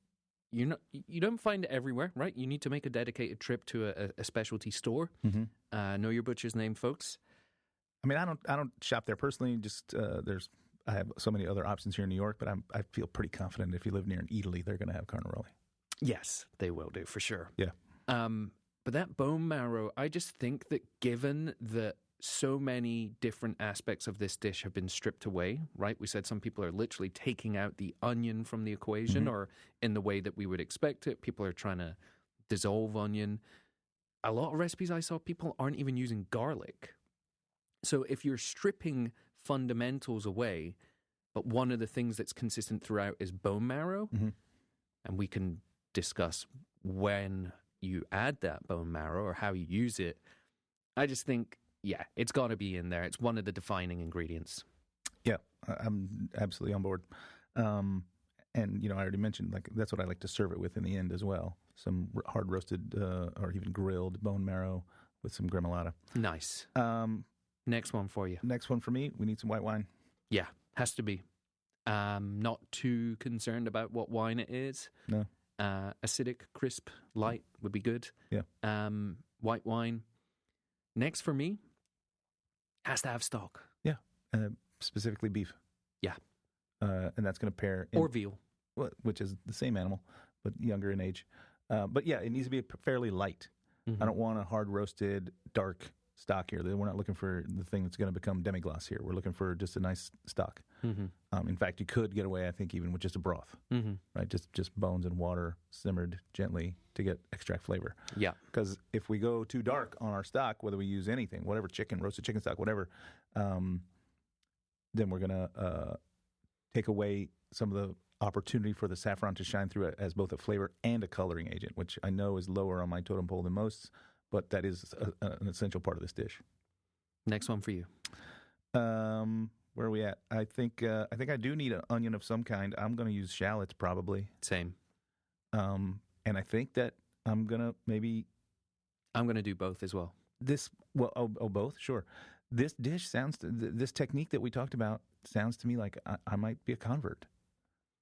S1: you don't find it everywhere, right? You need to make a dedicated trip to a specialty store.
S2: Mm-hmm.
S1: Know your butcher's name, folks.
S2: I mean, I don't shop there personally. Just I have so many other options here in New York, but I feel pretty confident if you live near an Italy, they're going to have Carnaroli.
S1: Yes, they will do for sure.
S2: Yeah.
S1: But that bone marrow, I just think that given that so many different aspects of this dish have been stripped away, right? We said some people are literally taking out the onion from the equation, or in the way that we would expect it. People are trying to dissolve onion. A lot of recipes I saw, people aren't even using garlic. So if you're stripping fundamentals away, but one of the things that's consistent throughout is bone marrow, and we can discuss when you add that bone marrow or how you use it, I just think, yeah, it's got to be in there. It's one of the defining ingredients.
S2: Yeah, I'm absolutely on board. And, I already mentioned, like, that's what I like to serve it with in the end as well. Some hard roasted or even grilled bone marrow with some gremolata.
S1: Nice. Next one for you.
S2: Next one for me, we need some white wine.
S1: Yeah, has to be. Not too concerned about what wine it is.
S2: No.
S1: Acidic, crisp, light would be good.
S2: Yeah.
S1: White wine. Next for me, has to have stock.
S2: Yeah. Specifically beef.
S1: Yeah.
S2: And that's going to pair...
S1: or veal.
S2: Which is the same animal, but younger in age. But yeah, it needs to be fairly light.
S1: Mm-hmm.
S2: I don't want a hard roasted, dark stock here. We're not looking for the thing that's going to become demi-glace here. We're looking for just a nice stock.
S1: Mm-hmm.
S2: In fact, you could get away, I think, even with just a broth, right? Just bones and water simmered gently to get extract flavor.
S1: Yeah.
S2: Because if we go too dark on our stock, whether we use anything, whatever, chicken, roasted chicken stock, whatever, then we're going to take away some of the opportunity for the saffron to shine through it as both a flavor and a coloring agent, which I know is lower on my totem pole than most, but that is an essential part of this dish.
S1: Next one for you.
S2: Where are we at? I think I do need an onion of some kind. I'm going to use shallots probably.
S1: Same.
S2: And I think that I'm going
S1: to do both as well.
S2: Both, sure. This dish this technique that we talked about sounds to me like I might be a convert.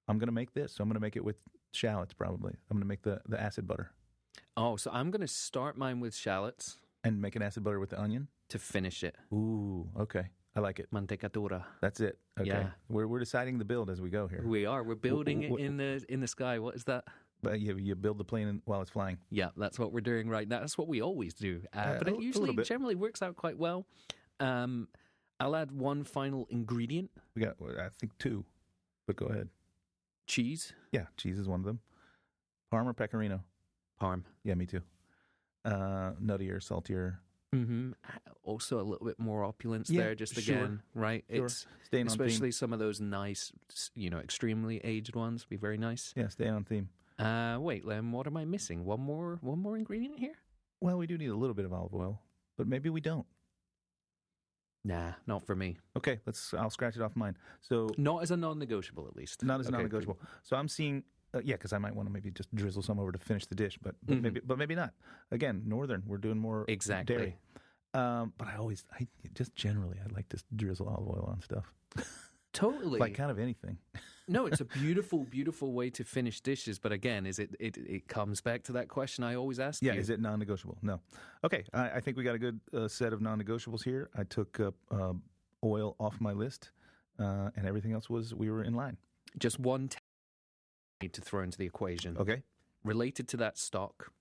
S2: I'm going to make this. So I'm going to make it with shallots probably. I'm going to make the acid butter.
S1: Oh, so I'm going to start mine with shallots.
S2: And make an acid butter with the onion?
S1: To finish it.
S2: Ooh, okay. I like it.
S1: Mantecatura.
S2: That's it. Okay.
S1: Yeah.
S2: We're deciding the build as we go here.
S1: We are. We're building it in the sky. What is that?
S2: But you build the plane while it's flying.
S1: Yeah, that's what we're doing right now. That's what we always do. But it usually generally works out quite well. I'll add one final ingredient.
S2: We got, I think, two, but go ahead.
S1: Cheese.
S2: Yeah, cheese is one of them. Parm or pecorino?
S1: Parm.
S2: Yeah, me too. Nuttier, saltier.
S1: Mm-hmm. Also a little bit more opulence there, just
S2: sure.
S1: again, right?
S2: Sure.
S1: It's
S2: staying
S1: especially
S2: on theme.
S1: Some of those nice, extremely aged ones would be very nice.
S2: Yeah, staying on theme.
S1: Wait, Lem, what am I missing? One more ingredient here?
S2: Well, we do need a little bit of olive oil, but maybe we don't.
S1: Nah, not for me.
S2: Okay, I'll scratch it off mine. So
S1: not as a non-negotiable, at least.
S2: Not as a non-negotiable. So I'm seeing, because I might want to maybe just drizzle some over to finish the dish, but maybe not. Again, northern, we're doing more dairy. But I like to drizzle olive oil on stuff.
S1: Totally.
S2: Like kind of anything.
S1: No, it's a beautiful, beautiful way to finish dishes. But again, it comes back to that question I always ask you.
S2: Yeah, is it non-negotiable? No. Okay, I think we got a good set of non-negotiables here. I took oil off my list, and everything else we were in line.
S1: Just one I need to throw into the equation.
S2: Okay.
S1: Related to that stock,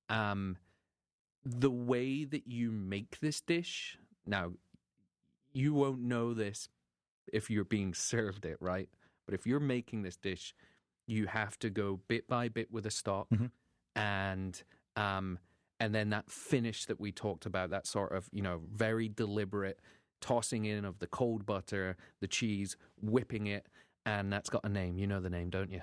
S1: the way that you make this dish, now, you won't know this if you're being served it, right? But if you're making this dish, you have to go bit by bit with the stock, and then that finish that we talked about, that sort of, very deliberate tossing in of the cold butter, the cheese, whipping it, and that's got a name. You know the name, don't you?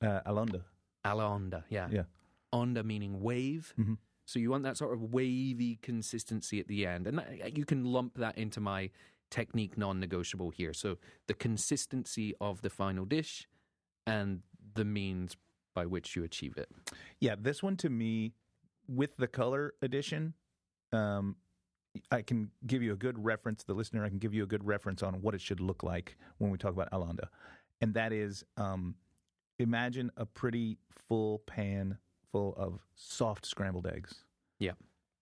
S2: Alonda.
S1: Alonda, yeah.
S2: Yeah.
S1: Onda meaning wave.
S2: Mm-hmm.
S1: So you want that sort of wavy consistency at the end. And you can lump that into my technique non-negotiable here. So the consistency of the final dish and the means by which you achieve it.
S2: Yeah, this one to me, with the color addition, I can give you a good reference, the listener, I can give you a good reference on what it should look like when we talk about Alonda. And that is, imagine a pretty full pan full of soft scrambled eggs.
S1: Yeah.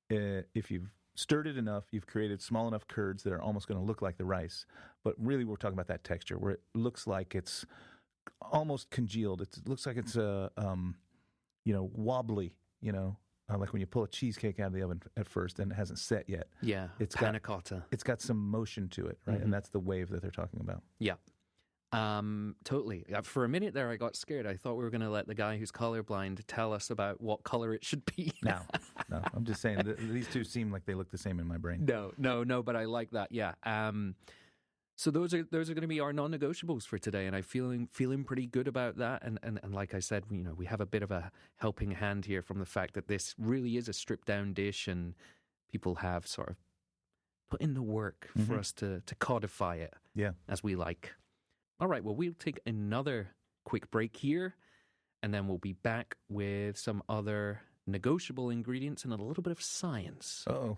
S2: If you've stirred it enough, you've created small enough curds that are almost going to look like the rice. But really, we're talking about that texture where it looks like it's almost congealed. It looks like it's wobbly. Like when you pull a cheesecake out of the oven at first and it hasn't set yet.
S1: Yeah.
S2: It's
S1: panna cotta.
S2: It's got some motion to it, right? Mm-hmm. And that's the wave that they're talking about.
S1: Yeah. Totally. For a minute there, I got scared. I thought we were going to let the guy who's colorblind tell us about what color it should be.
S2: No. I'm just saying these two seem like they look the same in my brain.
S1: No. But I like that. Yeah. So those are going to be our non-negotiables for today, and I'm feeling pretty good about that. And like I said, we have a bit of a helping hand here from the fact that this really is a stripped down dish, and people have sort of put in the work for us to codify it as we like. All right, well, we'll take another quick break here, and then we'll be back with some other negotiable ingredients and a little bit of science.
S2: Uh-oh.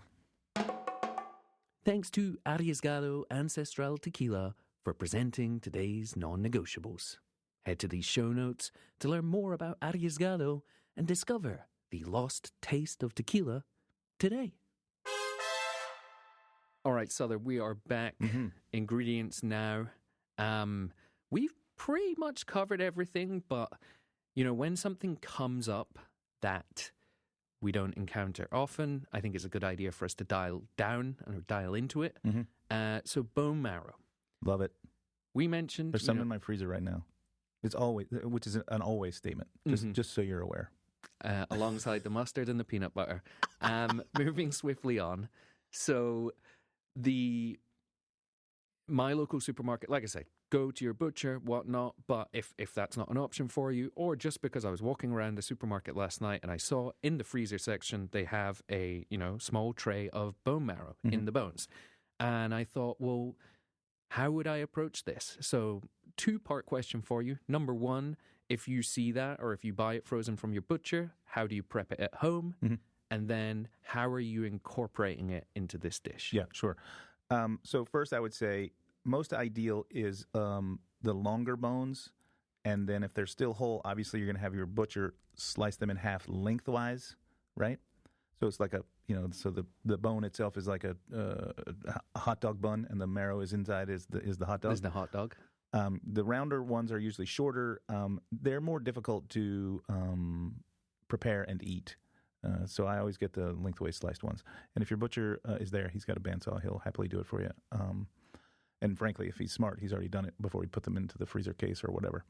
S1: Thanks to Arriesgado Ancestral Tequila for presenting today's non-negotiables. Head to these show notes to learn more about Arriesgado and discover the lost taste of tequila today. All right, Souther, we are back. Ingredients now. We've pretty much covered everything, but, when something comes up that we don't encounter often, I think it's a good idea for us to dial down or dial into it. So bone marrow.
S2: Love it.
S1: We mentioned...
S2: There's some in my freezer right now. It's always, which is an always statement, just so you're aware.
S1: Alongside the mustard and the peanut butter. Moving swiftly on. So my local supermarket, like I said, go to your butcher, whatnot, but if that's not an option for you, or just because I was walking around the supermarket last night and I saw in the freezer section they have a small tray of bone marrow in the bones, and I thought, well, how would I approach this? So 2-part question for you. Number one, if you see that or if you buy it frozen from your butcher, how do you prep it at home? And then how are you incorporating it into this dish?
S2: Yeah, sure. So first I would say most ideal is the longer bones, and then if they're still whole, obviously you're going to have your butcher slice them in half lengthwise, right? So it's like so the bone itself is like a hot dog bun, and the marrow is inside is the hot dog.
S1: Is the hot dog.
S2: The rounder ones are usually shorter. They're more difficult to prepare and eat. So I always get the lengthways sliced ones. And if your butcher is there, he's got a bandsaw. He'll happily do it for you. And frankly, if he's smart, he's already done it before we put them into the freezer case or whatever.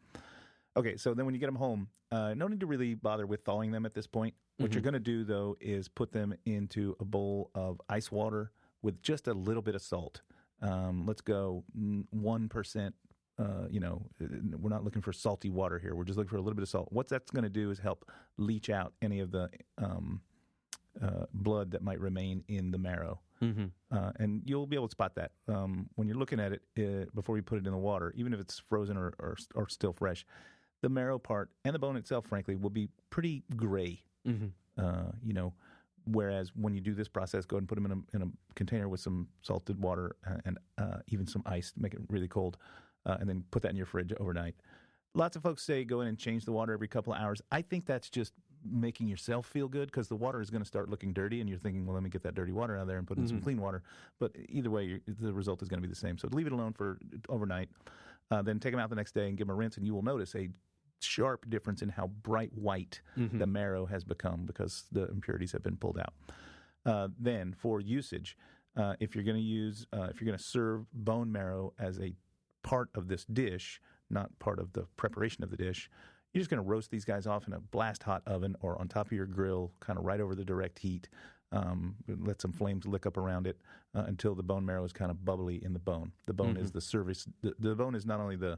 S2: Okay, so then when you get them home, no need to really bother with thawing them at this point. What you're going to do, though, is put them into a bowl of ice water with just a little bit of salt. Let's go 1%. We're not looking for salty water here. We're just looking for a little bit of salt. What that's going to do is help leach out any of the blood that might remain in the marrow. And you'll be able to spot that when you're looking at it before you put it in the water, even if it's frozen or still fresh. The marrow part and the bone itself, frankly, will be pretty gray. Whereas when you do this process, go ahead and put them in a container with some salted water and even some ice to make it really cold. and then put that in your fridge overnight. Lots of folks say go in and change the water every couple of hours. I think that's just making yourself feel good because the water is going to start looking dirty, and you're thinking, well, let me get that dirty water out of there and put in some clean water. But either way, the result is going to be the same. So leave it alone for overnight. Then take them out the next day and give them a rinse, and you will notice a sharp difference in how bright white the marrow has become because the impurities have been pulled out. Then for usage, if you're going to serve bone marrow as a part of this dish, not part of the preparation of the dish, you're just going to roast these guys off in a blast hot oven or on top of your grill, kind of right over the direct heat. Let some flames lick up around it until the bone marrow is kind of bubbly in the bone. The bone is the service. The bone is not only there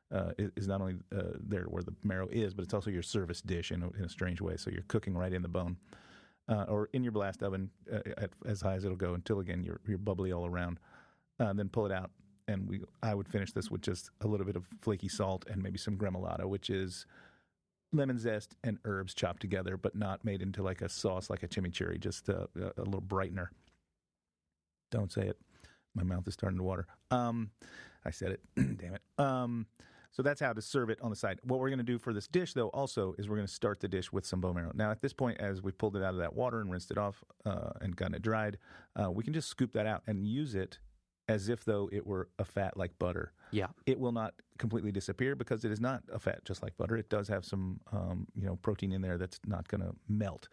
S2: where the marrow is, but it's also your service dish in a strange way. So you're cooking right in the bone, or in your blast oven at as high as it'll go until again you're bubbly all around. Then pull it out, and I would finish this with just a little bit of flaky salt and maybe some gremolata, which is lemon zest and herbs chopped together, but not made into like a sauce like a chimichurri, just a little brightener. Don't say it. My mouth is starting to water. I said it. Damn it. So that's how to serve it on the side. What we're going to do for this dish, though, also is we're going to start the dish with some bone marrow. Now, at this point, as we pulled it out of that water and rinsed it off and gotten it dried, we can just scoop that out and use it as if though it were a fat like butter.
S1: Yeah.
S2: It will not completely disappear because it is not a fat just like butter. It does have some protein in there that's not going to melt.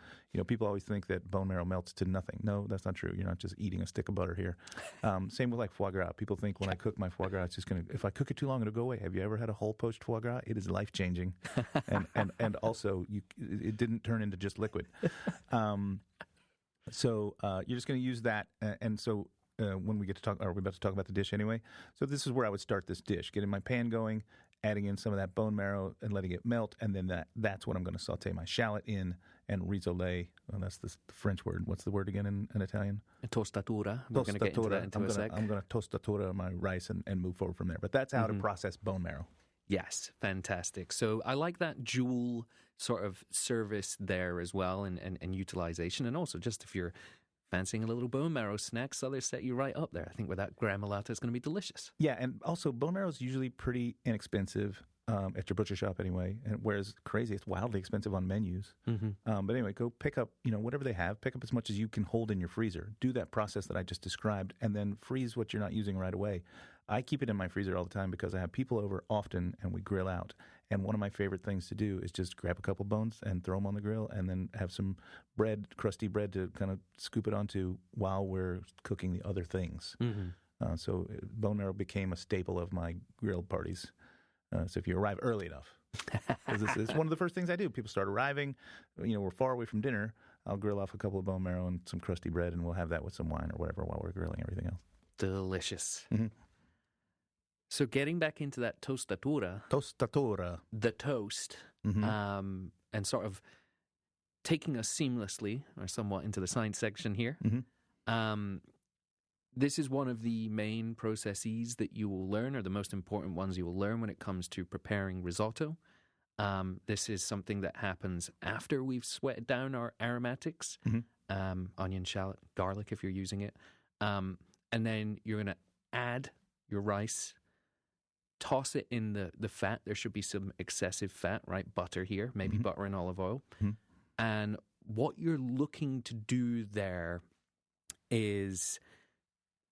S2: People always think that bone marrow melts to nothing. No, that's not true. You're not just eating a stick of butter here. Same with like foie gras. People think when I cook my foie gras, it's just going to, if I cook it too long, it'll go away. Have you ever had a whole poached foie gras? It is life-changing. and also it didn't turn into just liquid. So you're just going to use that. And so when we get to talk, are we about to talk about the dish anyway? So this is where I would start this dish. Getting my pan going, adding in some of that bone marrow and letting it melt, and then that's when I'm going to saute my shallot in and risole. Well, that's the French word. What's the word again in Italian?
S1: Tostatura. We're going to get into that into a sec.
S2: I'm going to tostatura my rice and move forward from there. But that's how to process bone marrow.
S1: Yes, fantastic. So I like that dual sort of service there as well and utilization. And also just if you're fancying a little bone marrow snack, so they set you right up there. I think with that gremolata is going to be delicious.
S2: Yeah, and also bone marrow is usually pretty inexpensive at your butcher shop anyway, and whereas crazy, it's wildly expensive on menus. But anyway, go pick up, whatever they have, pick up as much as you can hold in your freezer. Do that process that I just described, and then freeze what you're not using right away. I keep it in my freezer all the time because I have people over often, and we grill out. And one of my favorite things to do is just grab a couple bones and throw them on the grill and then have some bread, crusty bread to kind of scoop it onto while we're cooking the other things. So bone marrow became a staple of my grill parties. So if you arrive early enough, because it's one of the first things I do. People start arriving, we're far away from dinner. I'll grill off a couple of bone marrow and some crusty bread, and we'll have that with some wine or whatever while we're grilling everything else.
S1: Delicious. So getting back into that tostatura, the toast, and sort of taking us seamlessly or somewhat into the science section here. This is one of the main processes that you will learn, or the most important ones you will learn when it comes to preparing risotto. This is something that happens after we've sweated down our aromatics, onion, shallot, garlic if you're using it. And then you're going to add your rice, toss it in the fat. There should be some excessive fat, right? Butter here, maybe butter and olive oil. And what you're looking to do there is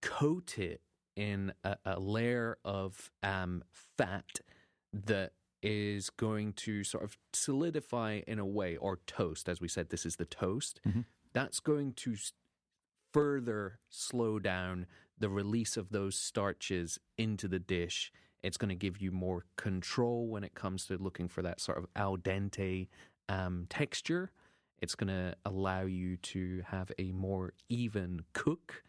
S1: coat it in a layer of fat that is going to sort of solidify in a way, or toast, as we said, this is the toast. That's going to further slow down the release of those starches into the dish. It's going to give you more control when it comes to looking for that sort of al dente texture. It's going to allow you to have a more even cook.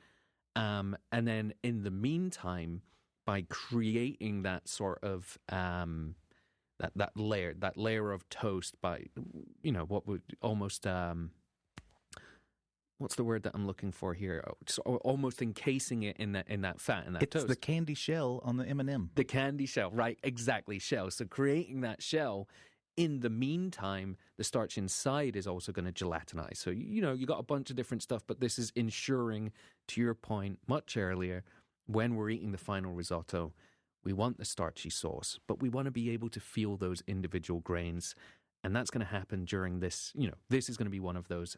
S1: And then in the meantime, by creating that sort of that layer of toast by, what would almost what's the word that I'm looking for here? Just almost encasing it in that fat and that toast.
S2: It's the candy shell on the M&M.
S1: The candy shell, right? Exactly, shell. So creating that shell. In the meantime, the starch inside is also going to gelatinize. So, you got a bunch of different stuff, but this is ensuring, to your point much earlier, when we're eating the final risotto, We want the starchy sauce, but we want to be able to feel those individual grains. And that's going to happen during this, this is going to be one of those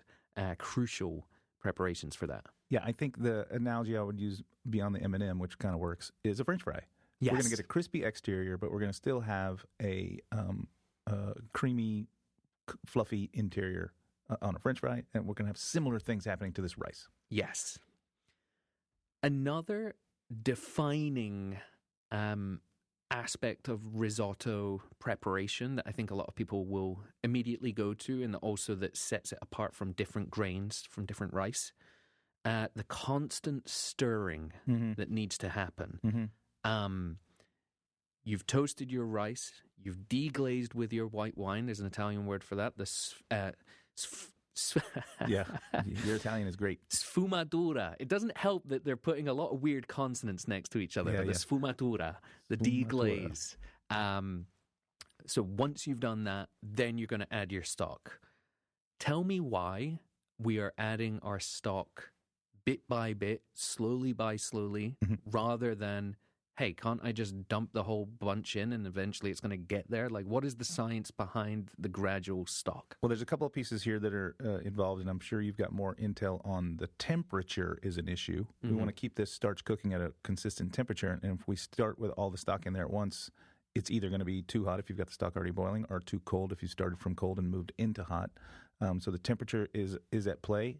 S1: crucial preparations for that.
S2: Yeah, I think the analogy I would use beyond the M&M, which kind of works, is a French fry.
S1: Yes.
S2: We're going to get a crispy exterior, but we're going to still have a creamy, fluffy interior on a French fry, and we're going to have similar things happening to this rice.
S1: Yes. Another defining aspect of risotto preparation that I think a lot of people will immediately go to, and also that sets it apart from different grains, from different rice, the constant stirring that needs to happen. You've toasted your rice, you've deglazed with your white wine. There's an Italian word for that.
S2: Yeah, your Italian is great.
S1: Sfumatura. It doesn't help that they're putting a lot of weird consonants next to each other.
S2: Yeah,
S1: but the sfumatura, the deglaze. So once you've done that, then you're going to add your stock. Tell me why we are adding our stock bit by bit, slowly by slowly, rather than, hey, can't I just dump the whole bunch in and eventually it's going to get there? Like, what is the science behind the gradual stock?
S2: Well, there's a couple of pieces here that are involved, and I'm sure you've got more intel on the temperature is an issue. We want to keep this starch cooking at a consistent temperature, and if we start with all the stock in there at once, it's either going to be too hot if you've got the stock already boiling, or too cold if you started from cold and moved into hot. So the temperature is at play.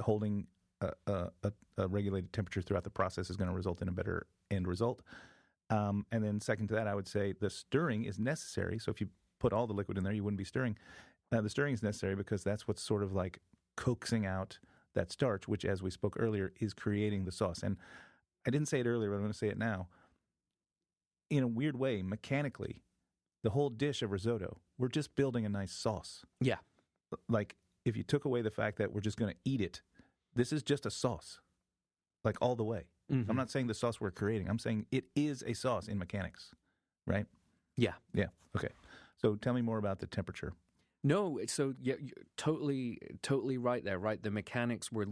S2: Holding a regulated temperature throughout the process is going to result in a better end result. And then second to that, I would say the stirring is necessary. So if you put all the liquid in there, you wouldn't be stirring. The stirring is necessary because that's what's sort of like coaxing out that starch, which, as we spoke earlier, is creating the sauce. And I didn't say it earlier, but I'm going to say it now. In a weird way, mechanically, the whole dish of risotto, we're just building a nice sauce.
S1: Yeah.
S2: Like, if you took away the fact that we're just going to eat it, this is just a sauce, like all the way. I'm not saying the sauce we're creating. I'm saying it is a sauce in mechanics, right?
S1: Yeah.
S2: Yeah. Okay. So tell me more about the temperature.
S1: No, so yeah, you're totally right there, right? The mechanics, we're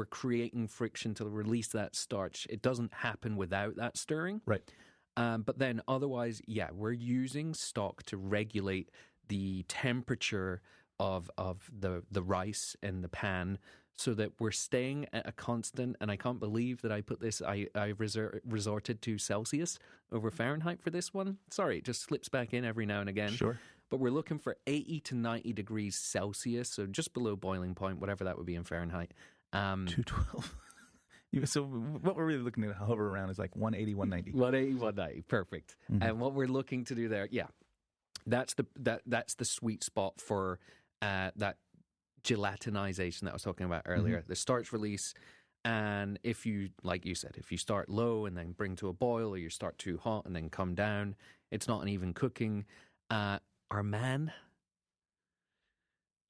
S1: creating friction to release that starch. It doesn't happen without that stirring.
S2: Right.
S1: But then otherwise, yeah, we're using stock to regulate the temperature of the rice in the pan, so that we're staying at a constant. And I can't believe that I put this. I resorted to Celsius over Fahrenheit for this one. Sorry, it just slips back in every now and again.
S2: Sure.
S1: But we're looking for 80 to 90 degrees Celsius, so just below boiling point, whatever that would be in Fahrenheit.
S2: 212. So what we're really looking to hover around is like 180, 190.
S1: 180, 190, perfect. And what we're looking to do there, yeah, that's the sweet spot for that gelatinization that I was talking about earlier, the starch release. And if you, like you said, if you start low and then bring to a boil, or you start too hot and then come down, it's not an even cooking. Our man,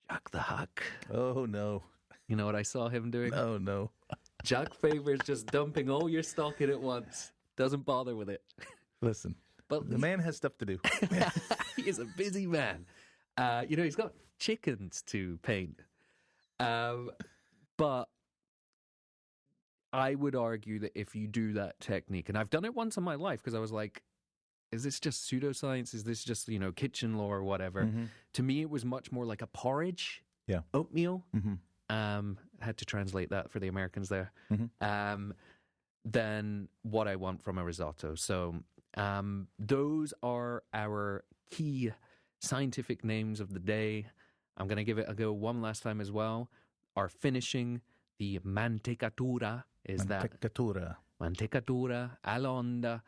S1: Jack the Hack.
S2: Oh, no.
S1: You know what I saw him doing?
S2: Oh, no.
S1: Jack favors just dumping all your stock in at once. Doesn't bother with it.
S2: Listen,
S1: but
S2: the man has stuff to do.
S1: He is a busy man. He's got chickens to paint. But I would argue that if you do that technique, and I've done it once in my life because I was like, is this just pseudoscience? Is this just, kitchen lore or whatever? To me, it was much more like a porridge, oatmeal. Had to translate that for the Americans there. Than what I want from a risotto. So those are our key scientific names of the day. I'm going to give it a go one last time as well. Our finishing, the mantecatura, is
S2: Mantecatura.
S1: Mantecatura, alonda.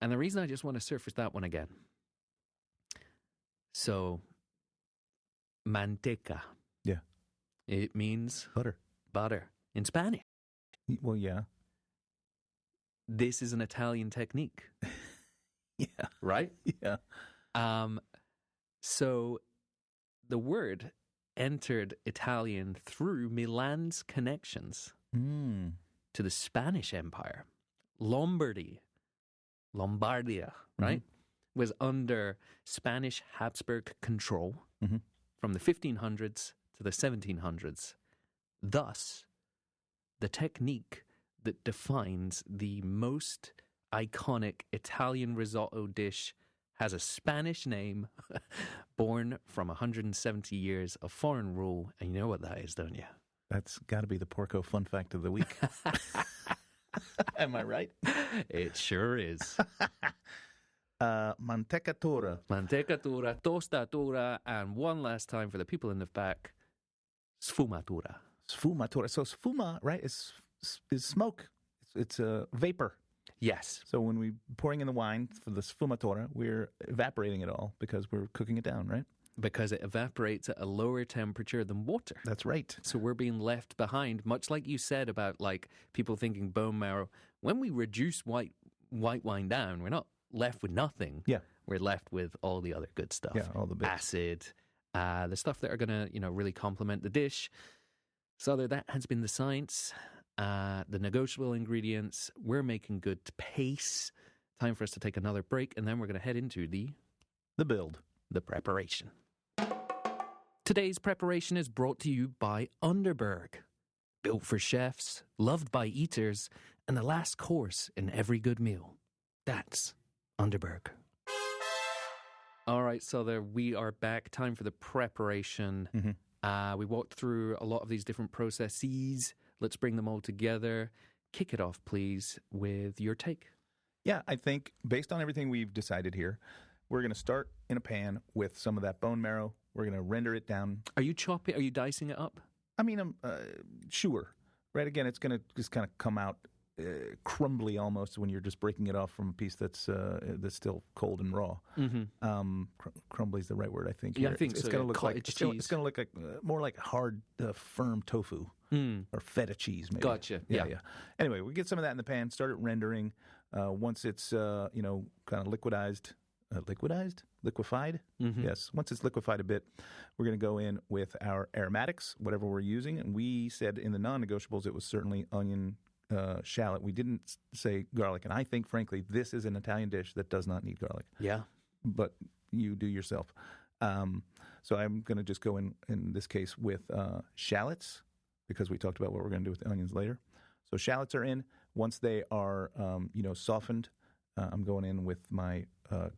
S1: And the reason I just want to surface that one again. So, manteca.
S2: Yeah.
S1: It means
S2: butter.
S1: Butter in Spanish.
S2: Well, yeah.
S1: This is an Italian technique.
S2: Yeah.
S1: Right?
S2: Yeah.
S1: So the word entered Italian through Milan's connections to the Spanish Empire. Lombardia, right, was under Spanish Habsburg control from the 1500s to the 1700s. Thus, the technique that defines the most iconic Italian risotto dish has a Spanish name born from 170 years of foreign rule. And you know what that is, don't you?
S2: That's got to be the Porco fun fact of the week. Am I right?
S1: It sure is.
S2: Mantecatura.
S1: Mantecatura, tostatura, and one last time for the people in the back, sfumatura.
S2: Sfumatura. So sfuma, right, is smoke. It's a vapor.
S1: Yes.
S2: So when we're pouring in the wine for the sfumatura, we're evaporating it all because we're cooking it down, right?
S1: Because it evaporates at a lower temperature than water.
S2: That's right.
S1: So we're being left behind, much like you said about like people thinking bone marrow. When we reduce white wine down, we're not left with nothing.
S2: Yeah.
S1: We're left with all the other good stuff.
S2: Yeah, all the bits.
S1: Acid, the stuff that are going to, really complement the dish. So that has been the science, the negotiable ingredients. We're making good pace. Time for us to take another break, and then we're going to head into the
S2: build.
S1: The preparation. Today's preparation is brought to you by Underberg. Built for chefs, loved by eaters, and the last course in every good meal. That's Underberg. All right, so there we are back. Time for the preparation.
S2: Mm-hmm.
S1: We walked through a lot of these different processes. Let's bring them all together. Kick it off, please, with your take.
S2: Yeah, I think based on everything we've decided here, we're going to start in a pan with some of that bone marrow. We're going to render it down.
S1: Are you chopping? Are you dicing it up?
S2: I mean, sure. Right, again, it's going to just kind of come out crumbly almost when you're just breaking it off from a piece that's still cold and raw.
S1: Mm-hmm.
S2: Crumbly is the right word, I think.
S1: Yeah,
S2: here.
S1: I think
S2: it's
S1: so.
S2: Gonna look like,
S1: cottage
S2: it's
S1: cheese.
S2: going to look like more like hard, firm tofu or feta cheese, maybe.
S1: Gotcha. Yeah.
S2: Anyway, we get some of that in the pan, start it rendering. Once it's kind of liquefied.
S1: Mm-hmm.
S2: Yes. Once it's liquefied a bit, we're going to go in with our aromatics, whatever we're using. And we said in the non-negotiables it was certainly onion, shallot. We didn't say garlic. And I think, frankly, this is an Italian dish that does not need garlic.
S1: Yeah.
S2: But you do yourself. So I'm going to just go in this case with shallots, because we talked about what we're going to do with the onions later. So shallots are in. Once they are, softened, I'm going in with my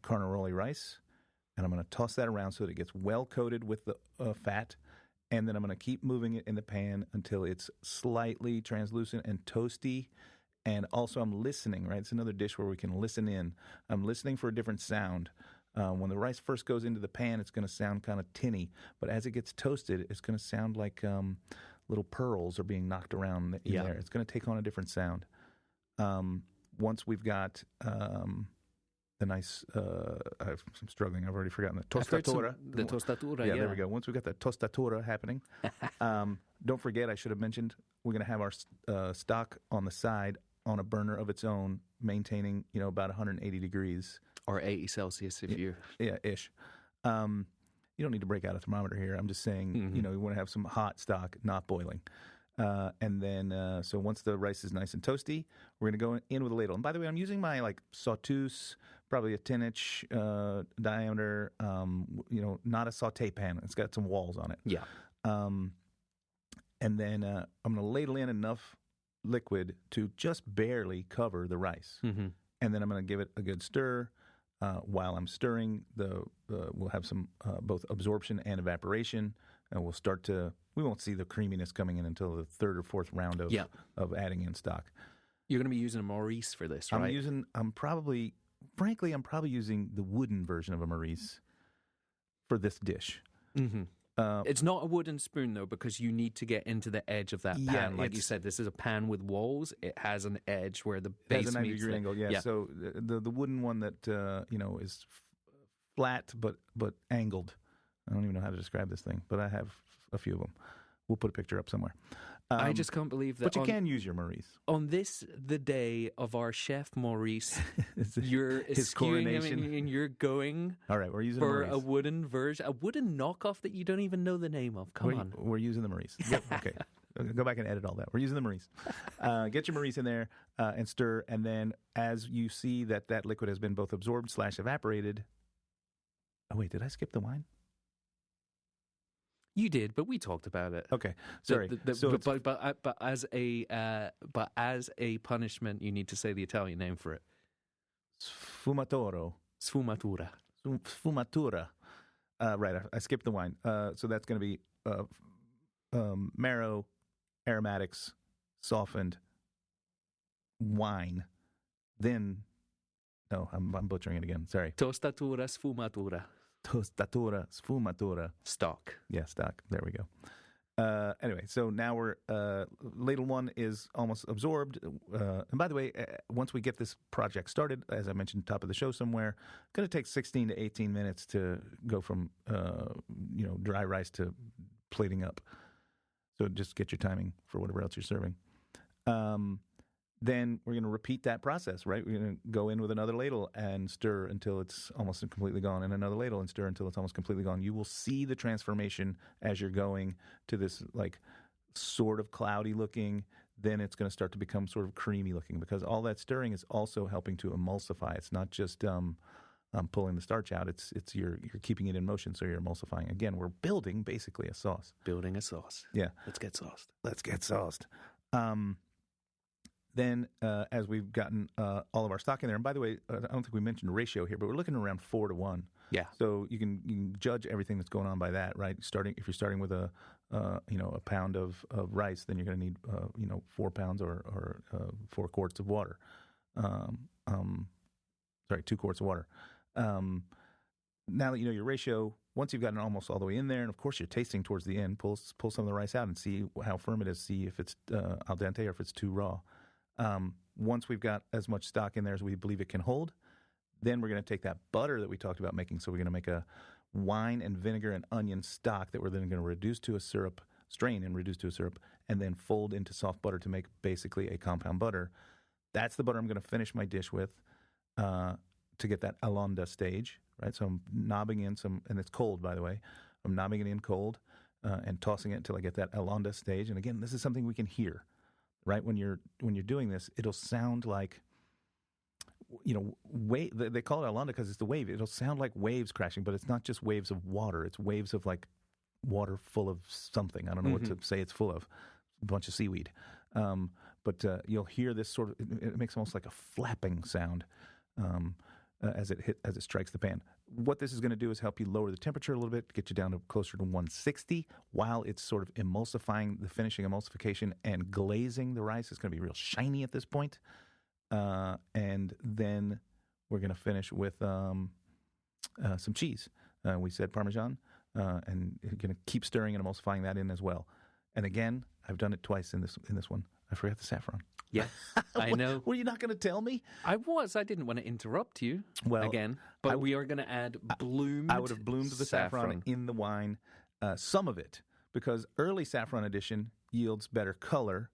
S2: Carnaroli rice, and I'm going to toss that around so that it gets well coated with the fat, and then I'm going to keep moving it in the pan until it's slightly translucent and toasty. And also I'm listening, right? It's another dish where we can listen in. I'm listening for a different sound. When the rice first goes into the pan, it's going to sound kind of tinny, but as it gets toasted, it's going to sound like little pearls are being knocked around in there. It's going to take on a different sound. Once we've got the nice, I'm struggling, I've already forgotten the tostatura.
S1: The tostatura,
S2: yeah. There we go. Once we've got the tostatura happening, don't forget, I should have mentioned, we're going to have our stock on the side on a burner of its own, maintaining, about 180 degrees.
S1: Or 80 Celsius if you...
S2: Yeah, ish. You don't need to break out a thermometer here. I'm just saying, you want to have some hot stock, not boiling. And then, so once the rice is nice and toasty, we're going to go in with a ladle. And by the way, I'm using my sauteuse, probably a 10-inch diameter, not a saute pan. It's got some walls on it.
S1: Yeah.
S2: And then I'm going to ladle in enough liquid to just barely cover the rice. Mm-hmm. And then I'm going to give it a good stir. While I'm stirring, we'll have some both absorption and evaporation, and we won't see the creaminess coming in until the third or fourth round of adding in stock.
S1: You're going to be using a Maurice for this, right?
S2: I'm probably using the wooden version of a Maurice for this dish.
S1: Mm-hmm. It's not a wooden spoon, though, because you need to get into the edge of that pan.
S2: Yeah,
S1: like you said, this is a pan with walls. It has an edge where the base
S2: has a 90
S1: meets
S2: degree angle. Yeah. So the wooden one that is flat but angled. I don't even know how to describe this thing, but I have a few of them. We'll put a picture up somewhere.
S1: I just can't believe that.
S2: But you can use your Maurice.
S1: On the day of our chef Maurice, you're
S2: his
S1: eschewing
S2: coronation.
S1: him and you're going
S2: all right, we're using
S1: for
S2: a
S1: wooden version, a wooden knockoff that you don't even know the name of. Come on.
S2: We're using the Maurice. Yep, okay. Go back and edit all that. We're using the Maurice. Get your Maurice in there and stir. And then as you see that liquid has been both absorbed / evaporated. Oh, wait, did I skip the wine?
S1: You did, but we talked about it.
S2: Okay, sorry.
S1: But as a punishment, you need to say the Italian name for it.
S2: Sfumatura. Sfumatura. Right, I skipped the wine. So that's going to be Marrow, aromatics, softened wine. Then, no, I'm butchering it again. Sorry.
S1: Tostatura, sfumatura.
S2: Tostatura, sfumatura.
S1: Stock.
S2: Yeah, stock. There we go. Anyway, so now we're ladle one is almost absorbed. And by the way, once we get this project started, as I mentioned, top of the show somewhere, going to take 16 to 18 minutes to go from dry rice to plating up. So just get your timing for whatever else you're serving. Then we're going to repeat that process, right? We're going to go in with another ladle and stir until it's almost completely gone, and another ladle and stir until it's almost completely gone. You will see the transformation as you're going to this like sort of cloudy looking. Then it's going to start to become sort of creamy looking because all that stirring is also helping to emulsify. It's not just pulling the starch out. It's you're keeping it in motion, so you're emulsifying. Again, we're building basically a sauce.
S1: Building a sauce.
S2: Yeah.
S1: Let's get sauced.
S2: Then, as we've gotten all of our stock in there, and by the way, I don't think we mentioned a ratio here, but we're looking around 4-1.
S1: Yeah.
S2: So you can judge everything that's going on by that, right? If you're starting with a pound of rice, then you're going to need 4 pounds or 4 quarts of water. 2 quarts of water. Now that you know your ratio, once you've gotten almost all the way in there, and of course you're tasting towards the end, pull some of the rice out and see how firm it is. See if it's al dente or if it's too raw. Once we've got as much stock in there as we believe it can hold, then we're going to take that butter that we talked about making. So we're going to make a wine and vinegar and onion stock that we're then going to reduce to a syrup, strain and reduce to a syrup, and then fold into soft butter to make basically a compound butter. That's the butter I'm going to finish my dish with to get that alonda stage, right? So I'm knobbing in some, and it's cold, by the way. I'm knobbing it in cold and tossing it until I get that alonda stage. And again, this is something we can hear. Right, when you're doing this, it'll sound like, wave. They call it alonda because it's the wave. It'll sound like waves crashing, but it's not just waves of water. It's waves of like water full of something. I don't know what to say. It's full of a bunch of seaweed. But you'll hear this sort of. It makes almost like a flapping sound as it strikes the pan. What this is going to do is help you lower the temperature a little bit, get you down to closer to 160 while it's sort of emulsifying, the finishing emulsification and glazing the rice. It's going to be real shiny at this point. And then we're going to finish with some cheese. We said Parmesan, and you're going to keep stirring and emulsifying that in as well. And again, I've done it twice in this one. I forgot the saffron.
S1: Yeah, I know.
S2: Were you not going to tell me?
S1: I didn't want to interrupt you again. But we are going to add bloomed
S2: I would have bloomed the saffron in the wine, some of it, because early saffron addition yields better color.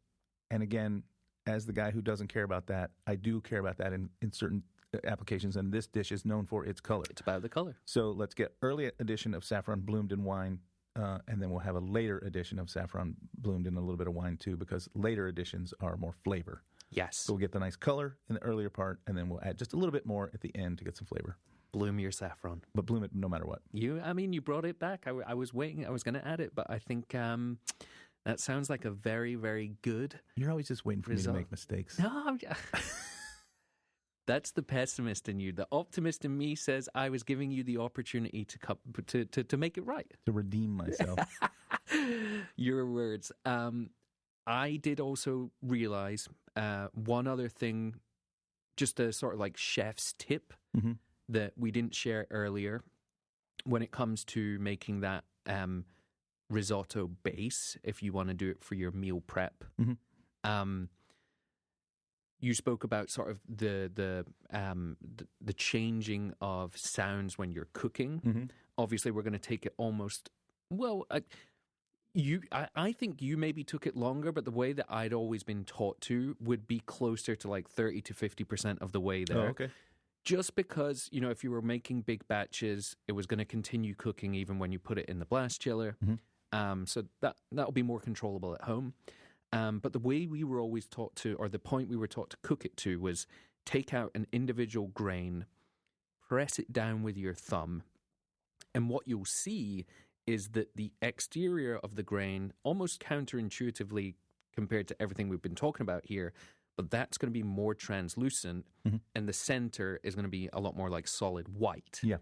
S2: And again, as the guy who doesn't care about that, I do care about that in certain applications. And this dish is known for its color.
S1: It's about the color.
S2: So let's get early addition of saffron bloomed in wine. And then we'll have a later addition of saffron bloomed in a little bit of wine too, because later additions are more flavor.
S1: Yes.
S2: So we'll get the nice color in the earlier part, and then we'll add just a little bit more at the end to get some flavor.
S1: Bloom your saffron.
S2: But bloom it no matter what.
S1: You brought it back. I was waiting. I was going to add it, but I think that sounds like a very, very good
S2: You're always just waiting for me to make mistakes.
S1: No, that's the pessimist in you. The optimist in me says I was giving you the opportunity to make it right.
S2: To redeem myself.
S1: Your words. I did also realize one other thing, just a sort of like chef's tip that we didn't share earlier when it comes to making that risotto base, if you want to do it for your meal prep. You spoke about sort of the changing of sounds when you're cooking. Obviously, we're going to take it almost I think you maybe took it longer, but the way that I'd always been taught to would be closer to like 30 to 50% of the way there.
S2: Oh, okay.
S1: Just because, if you were making big batches, it was going to continue cooking even when you put it in the blast chiller. So that'll be more controllable at home. But the way we were always taught to, or the point we were taught to cook it to, was take out an individual grain, press it down with your thumb, and what you'll see is that the exterior of the grain, almost counterintuitively compared to everything we've been talking about here, but that's going to be more translucent, and the center is going to be a lot more like solid white.
S2: Yeah.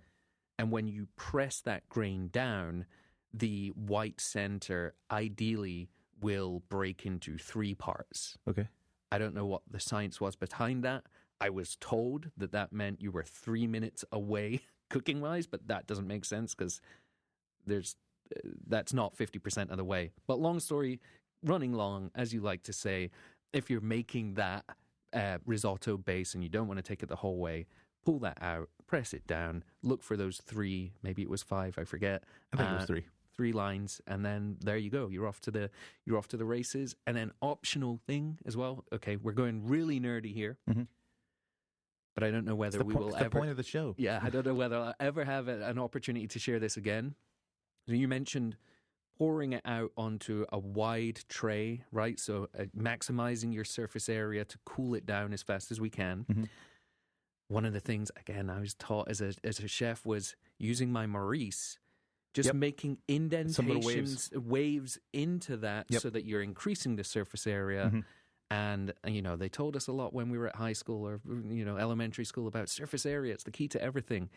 S1: And when you press that grain down, the white center ideally will break into 3 parts.
S2: Okay.
S1: I don't know what the science was behind that. I was told that that meant you were 3 minutes away cooking-wise, but that doesn't make sense because that's not 50% of the way. But long story, running long, as you like to say, if you're making that risotto base and you don't want to take it the whole way, pull that out, press it down, look for those 3, maybe it was 5, I forget.
S2: I think it was 3.
S1: 3 lines, and then there you go. You're off to the races. And then optional thing as well. Okay, we're going really nerdy here, but I don't know whether we will ever.
S2: That's the point of the show.
S1: Yeah, I don't know whether I'll ever have an opportunity to share this again. So you mentioned pouring it out onto a wide tray, right? So maximizing your surface area to cool it down as fast as we can. One of the things, again, I was taught as a chef was using my Maurice. Just making indentations, waves into that so that you're increasing the surface area. And, they told us a lot when we were at high school or, elementary school about surface area. It's the key to everything.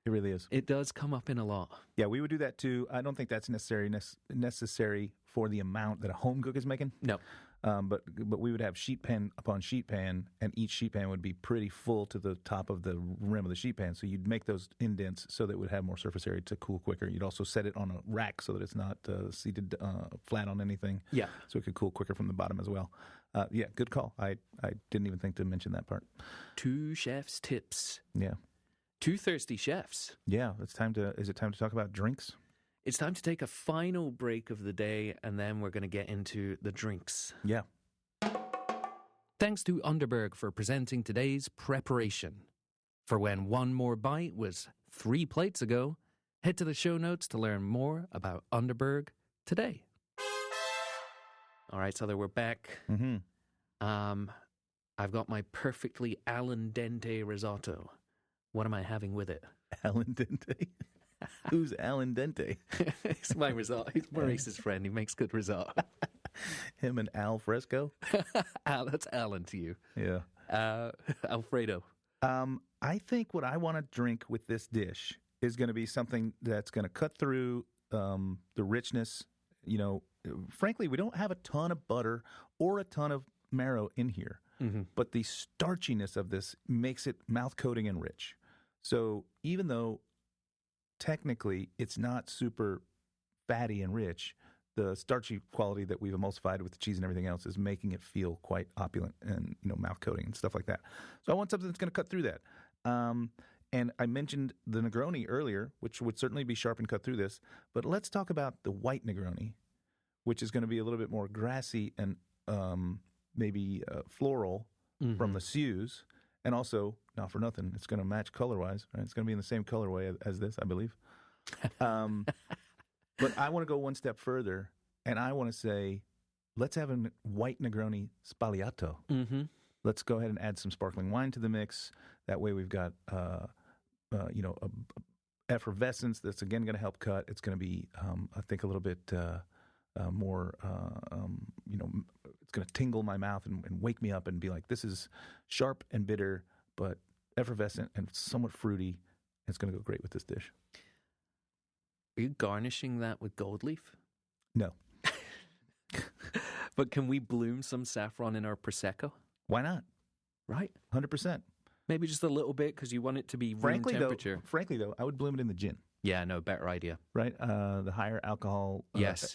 S2: It really is.
S1: It does come up in a lot.
S2: Yeah, we would do that too. I don't think that's necessary for the amount that a home cook is making.
S1: No.
S2: But we would have sheet pan upon sheet pan, and each sheet pan would be pretty full to the top of the rim of the sheet pan. So you'd make those indents so that it would have more surface area to cool quicker. You'd also set it on a rack so that it's not seated flat on anything.
S1: Yeah.
S2: So it could cool quicker from the bottom as well. Yeah, good call. I didn't even think to mention that part.
S1: 2 chefs' tips.
S2: Yeah.
S1: 2 thirsty chefs.
S2: Yeah, is it time to talk about drinks?
S1: It's time to take a final break of the day, and then we're going to get into the drinks.
S2: Yeah.
S1: Thanks to Underberg for presenting today's preparation. For when one more bite was 3 plates ago, head to the show notes to learn more about Underberg today. All right, so we're back. I've got my perfectly al dente risotto. What am I having with it?
S2: Al dente? Who's Al dente?
S1: He's my risotto. He's Maurice's friend. He makes good risotto.
S2: Him and Al Fresco?
S1: That's Alan to you.
S2: Yeah.
S1: Alfredo.
S2: I think what I want to drink with this dish is going to be something that's going to cut through the richness. Frankly, we don't have a ton of butter or a ton of marrow in here, but the starchiness of this makes it mouth-coating and rich. So even though technically it's not super fatty and rich, the starchy quality that we've emulsified with the cheese and everything else is making it feel quite opulent and mouth-coating and stuff like that. So I want something that's going to cut through that. And I mentioned the Negroni earlier, which would certainly be sharp and cut through this. But let's talk about the white Negroni, which is going to be a little bit more grassy and maybe floral from the Suze. And also, not for nothing, it's going to match color-wise. Right? It's going to be in the same colorway as this, I believe. But I want to go one step further, and I want to say, let's have a white Negroni Sbagliato. Let's go ahead and add some sparkling wine to the mix. That way we've got, effervescence that's, again, going to help cut. It's going to be, I think, a little bit more, it's going to tingle my mouth and wake me up and be like, this is sharp and bitter, but effervescent and somewhat fruity. It's going to go great with this dish.
S1: Are you garnishing that with gold leaf?
S2: No.
S1: But can we bloom some saffron in our Prosecco?
S2: Why not?
S1: Right?
S2: 100%.
S1: Maybe just a little bit because you want it to be room temperature.
S2: Frankly, though, I would bloom it in the gin.
S1: Yeah, no, better idea.
S2: Right? The higher alcohol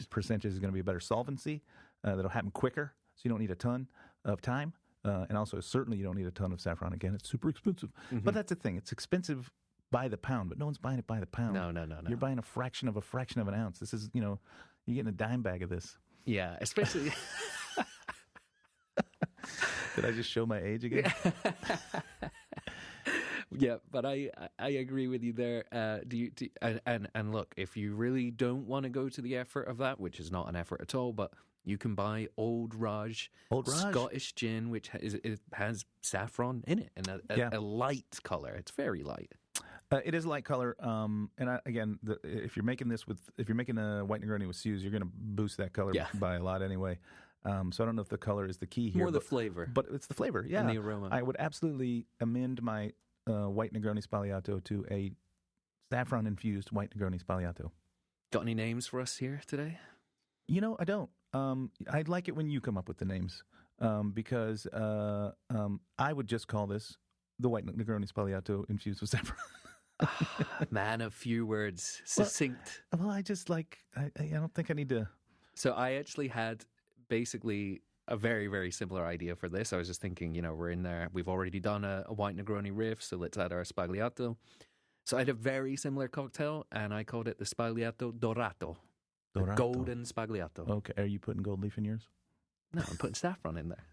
S2: percentage is going to be a better solvency. That'll happen quicker, so you don't need a ton of time. And also, certainly, you don't need a ton of saffron. Again, it's super expensive. But that's the thing. It's expensive by the pound, but no one's buying it by the pound.
S1: No.
S2: You're buying a fraction of an ounce. This is, you're getting a dime bag of this.
S1: Yeah, especially...
S2: Did I just show my age again?
S1: Yeah, but I agree with you there. And look, if you really don't want to go to the effort of that, which is not an effort at all, but you can buy Old Raj Scottish gin, which it has saffron in it and a light color. It's very light.
S2: It is a light color, and if you're making a white Negroni with Suze, you're going to boost that color by a lot anyway. So I don't know if the color is the key here.
S1: More the flavor.
S2: But it's the flavor, yeah.
S1: And the aroma.
S2: I would absolutely amend my white Negroni Sbagliato to a saffron-infused white Negroni Sbagliato.
S1: Got any names for us here today?
S2: You know, I don't. I'd like it when you come up with the names because I would just call this the white Negroni Sbagliato infused with saffron.
S1: Man of few words, succinct.
S2: Well, I just I don't think I need to.
S1: So I actually had basically a very, very similar idea for this. I was just thinking, we're in there. We've already done a white Negroni riff, so let's add our Sbagliato. So I had a very similar cocktail, and I called it the Sbagliato Dorato. The golden Sbagliato.
S2: Okay. Are you putting gold leaf in yours?
S1: No, I'm putting saffron in there.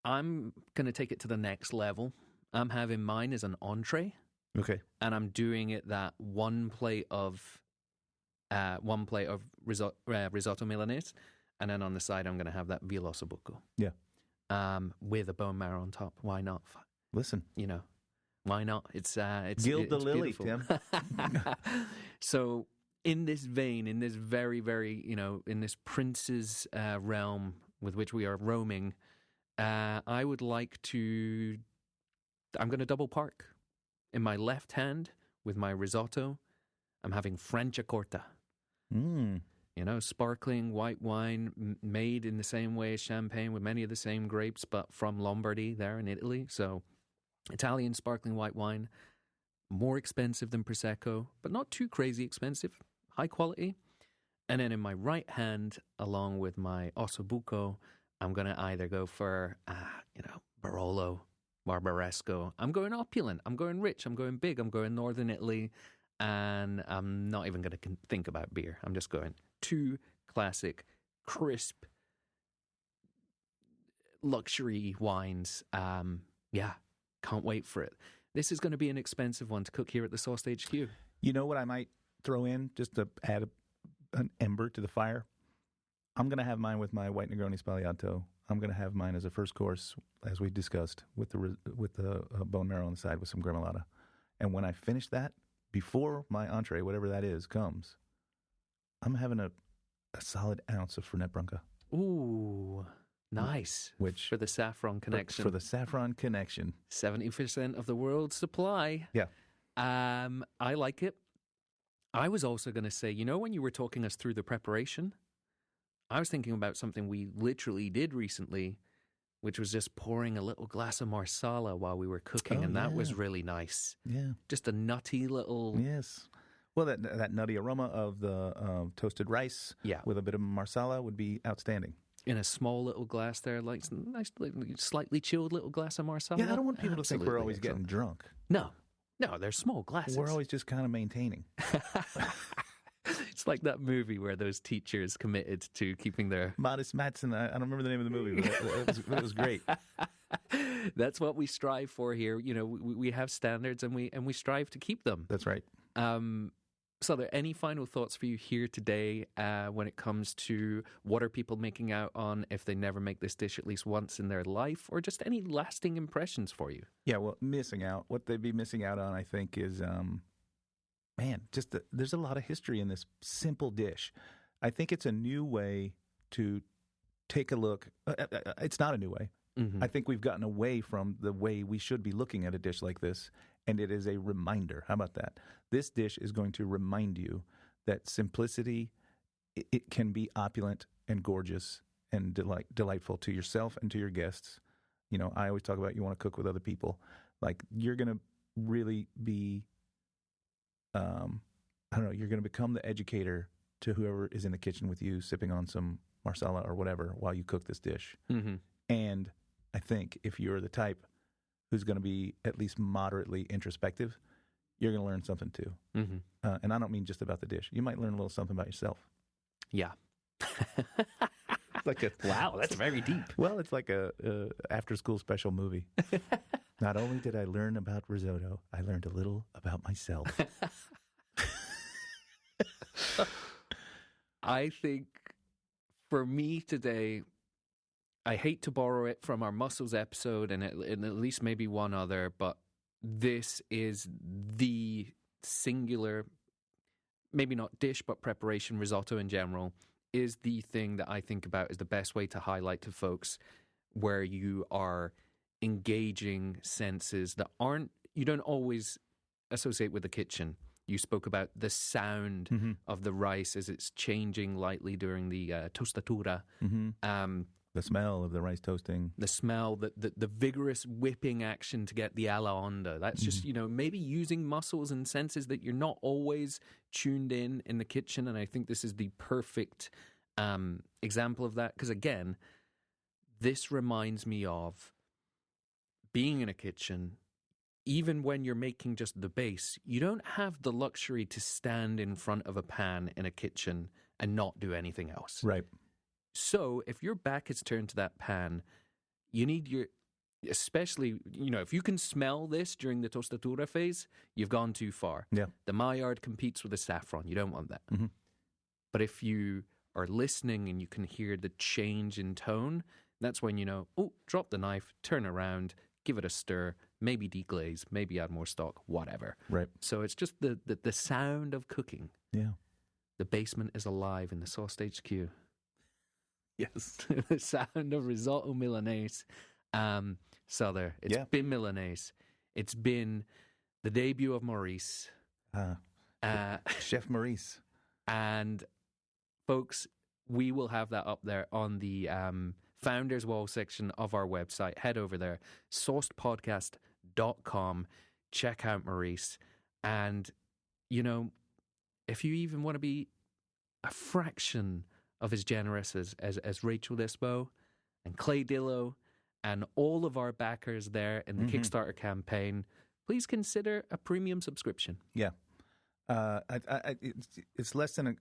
S1: I'm going to take it to the next level. I'm having mine as an entree.
S2: Okay.
S1: And I'm doing it that one plate of risotto Milanese, and then on the side I'm going to have that veal ossobuco.
S2: Yeah.
S1: With a bone marrow on top. Why not?
S2: Listen.
S1: Why not? It's
S2: Gild the lily, Tim.
S1: So in this vein, in this very, very, in this prince's realm with which we are roaming, I would like to. I'm going to double park. In my left hand, with my risotto, I'm having Franciacorta. Sparkling white wine made in the same way as champagne with many of the same grapes, but from Lombardy there in Italy. So Italian sparkling white wine, more expensive than Prosecco, but not too crazy expensive, high quality. And then in my right hand, along with my ossobuco, I'm going to either go for, Barolo, Barbaresco. I'm going opulent, I'm going rich, I'm going big, I'm going Northern Italy, and I'm not even going to think about beer. I'm just going two classic, crisp, luxury wines. Can't wait for it. This is going to be an expensive one to cook here at the Sauce HQ.
S2: You know what I might throw in just to add an ember to the fire? I'm going to have mine with my white Negroni Sbagliato. I'm going to have mine as a first course, as we discussed, with the bone marrow on the side with some gremolata. And when I finish that, before my entree, whatever that is, comes, I'm having a solid ounce of Fernet Branca.
S1: Ooh, nice.
S2: Which
S1: for the saffron connection.
S2: For the saffron connection.
S1: 70% of the world's supply.
S2: Yeah.
S1: I like it. I was also going to say, when you were talking us through the preparation, I was thinking about something we literally did recently, which was just pouring a little glass of Marsala while we were cooking, and that was really nice.
S2: Yeah.
S1: Just a nutty little...
S2: Yes. Well, that nutty aroma of the toasted rice with a bit of Marsala would be outstanding.
S1: In a small little glass there, like nice, slightly chilled little glass of Marsala.
S2: Yeah, I don't want people to think we're always getting drunk.
S1: No, they're small glasses.
S2: We're always just kind of maintaining.
S1: It's like that movie where those teachers committed to keeping their...
S2: Modest Matson, I don't remember the name of the movie, but it was great.
S1: That's what we strive for here. We have standards and we strive to keep them.
S2: That's right.
S1: So are there any final thoughts for you here today when it comes to what are people making out on if they never make this dish at least once in their life, or just any lasting impressions for you?
S2: Yeah, well, missing out. What they'd be missing out on, I think, is... there's a lot of history in this simple dish. I think it's a new way to take a look. It's not a new way. Mm-hmm. I think we've gotten away from the way we should be looking at a dish like this, and it is a reminder. How about that? This dish is going to remind you that simplicity, it can be opulent and gorgeous and delightful to yourself and to your guests. I always talk about you want to cook with other people. Like, you're going to really be... you're going to become the educator to whoever is in the kitchen with you, sipping on some Marsala or whatever while you cook this dish. Mm-hmm. And I think if you're the type who's going to be at least moderately introspective, you're going to learn something too. Mm-hmm. And I don't mean just about the dish. You might learn a little something about yourself.
S1: Yeah.
S2: Wow, that's very deep. Well, it's like a after-school special movie. Not only did I learn about risotto, I learned a little about myself.
S1: I think for me today, I hate to borrow it from our mussels episode and at least maybe one other, but this is the singular maybe not dish, but preparation, risotto in general, is the thing that I think about as the best way to highlight to folks where you are engaging senses that you don't always associate with the kitchen. You spoke about the sound of the rice as it's changing lightly during the tostatura.
S2: The smell of the rice toasting.
S1: The smell, the vigorous whipping action to get the alla onda. That's just, maybe using muscles and senses that you're not always tuned in the kitchen. And I think this is the perfect example of that. Because again, this reminds me of being in a kitchen. Even when you're making just the base, you don't have the luxury to stand in front of a pan in a kitchen and not do anything else.
S2: Right.
S1: So if your back is turned to that pan, you need especially, if you can smell this during the tostatura phase, you've gone too far.
S2: Yeah.
S1: The Maillard competes with the saffron. You don't want that. But if you are listening and you can hear the change in tone, that's when drop the knife, turn around, give it a stir, maybe deglaze, maybe add more stock, whatever.
S2: Right.
S1: So it's just the sound of cooking.
S2: Yeah.
S1: The basement is alive in the Sauce HQ.
S2: Yes.
S1: The sound of Risotto Milanese. So there, it's been Milanese. It's been the debut of Maurice.
S2: Chef Maurice.
S1: And folks, we will have that up there on the Founders Wall section of our website. Head over there, saucedpodcast.com. Check out Maurice. And, if you even want to be a fraction of as generous as Rachel Despo and Clay Dillow and all of our backers there in the Kickstarter campaign, please consider a premium subscription.
S2: Yeah. It's less than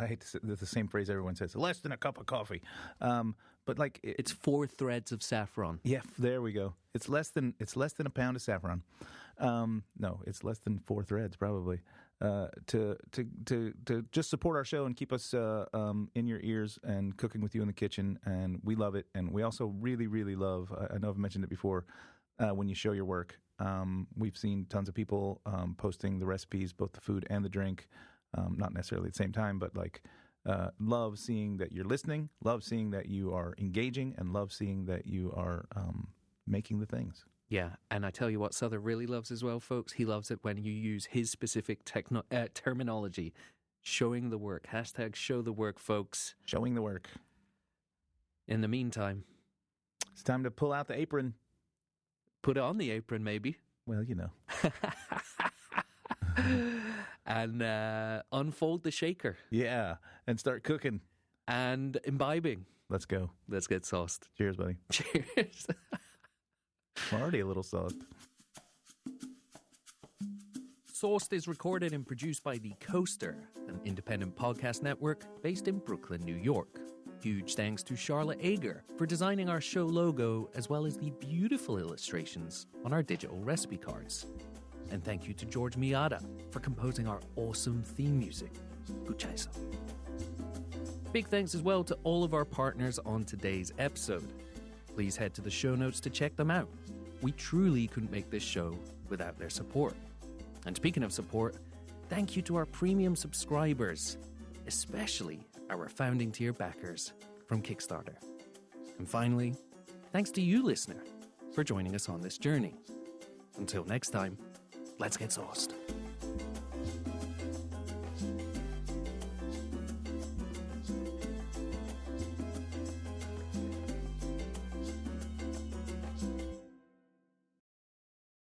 S2: I hate to say the same phrase everyone says, less than a cup of coffee. But
S1: it's 4 threads of saffron.
S2: Yeah, there we go. It's less than a pound of saffron. No, it's less than 4 threads probably. To just support our show and keep us in your ears and cooking with you in the kitchen, and we love it. And we also really, really love. I know I've mentioned it before. When you show your work, we've seen tons of people posting the recipes, both the food and the drink, not necessarily at the same time, but love seeing that you're listening, love seeing that you are engaging, and love seeing that you are making the things.
S1: Yeah, and I tell you what Souther really loves as well, folks. He loves it when you use his specific terminology. Showing the work. # show the work, folks.
S2: Showing the work.
S1: In the meantime,
S2: it's time to pull out the apron.
S1: Put it on the apron, maybe.
S2: Well,
S1: And unfold the shaker.
S2: Yeah, and start cooking.
S1: And imbibing.
S2: Let's go.
S1: Let's get sauced.
S2: Cheers, buddy.
S1: Cheers.
S2: I'm already a little sauced.
S1: Sauced is recorded and produced by The Coaster, an independent podcast network based in Brooklyn, New York. Huge thanks to Charlotte Ager for designing our show logo, as well as the beautiful illustrations on our digital recipe cards. And thank you to George Miata for composing our awesome theme music. Escucha eso. Big thanks as well to all of our partners on today's episode. Please head to the show notes to check them out. We truly couldn't make this show without their support. And speaking of support, thank you to our premium subscribers, especially our founding tier backers from Kickstarter. And finally, thanks to you, listener, for joining us on this journey. Until next time, let's get sauced.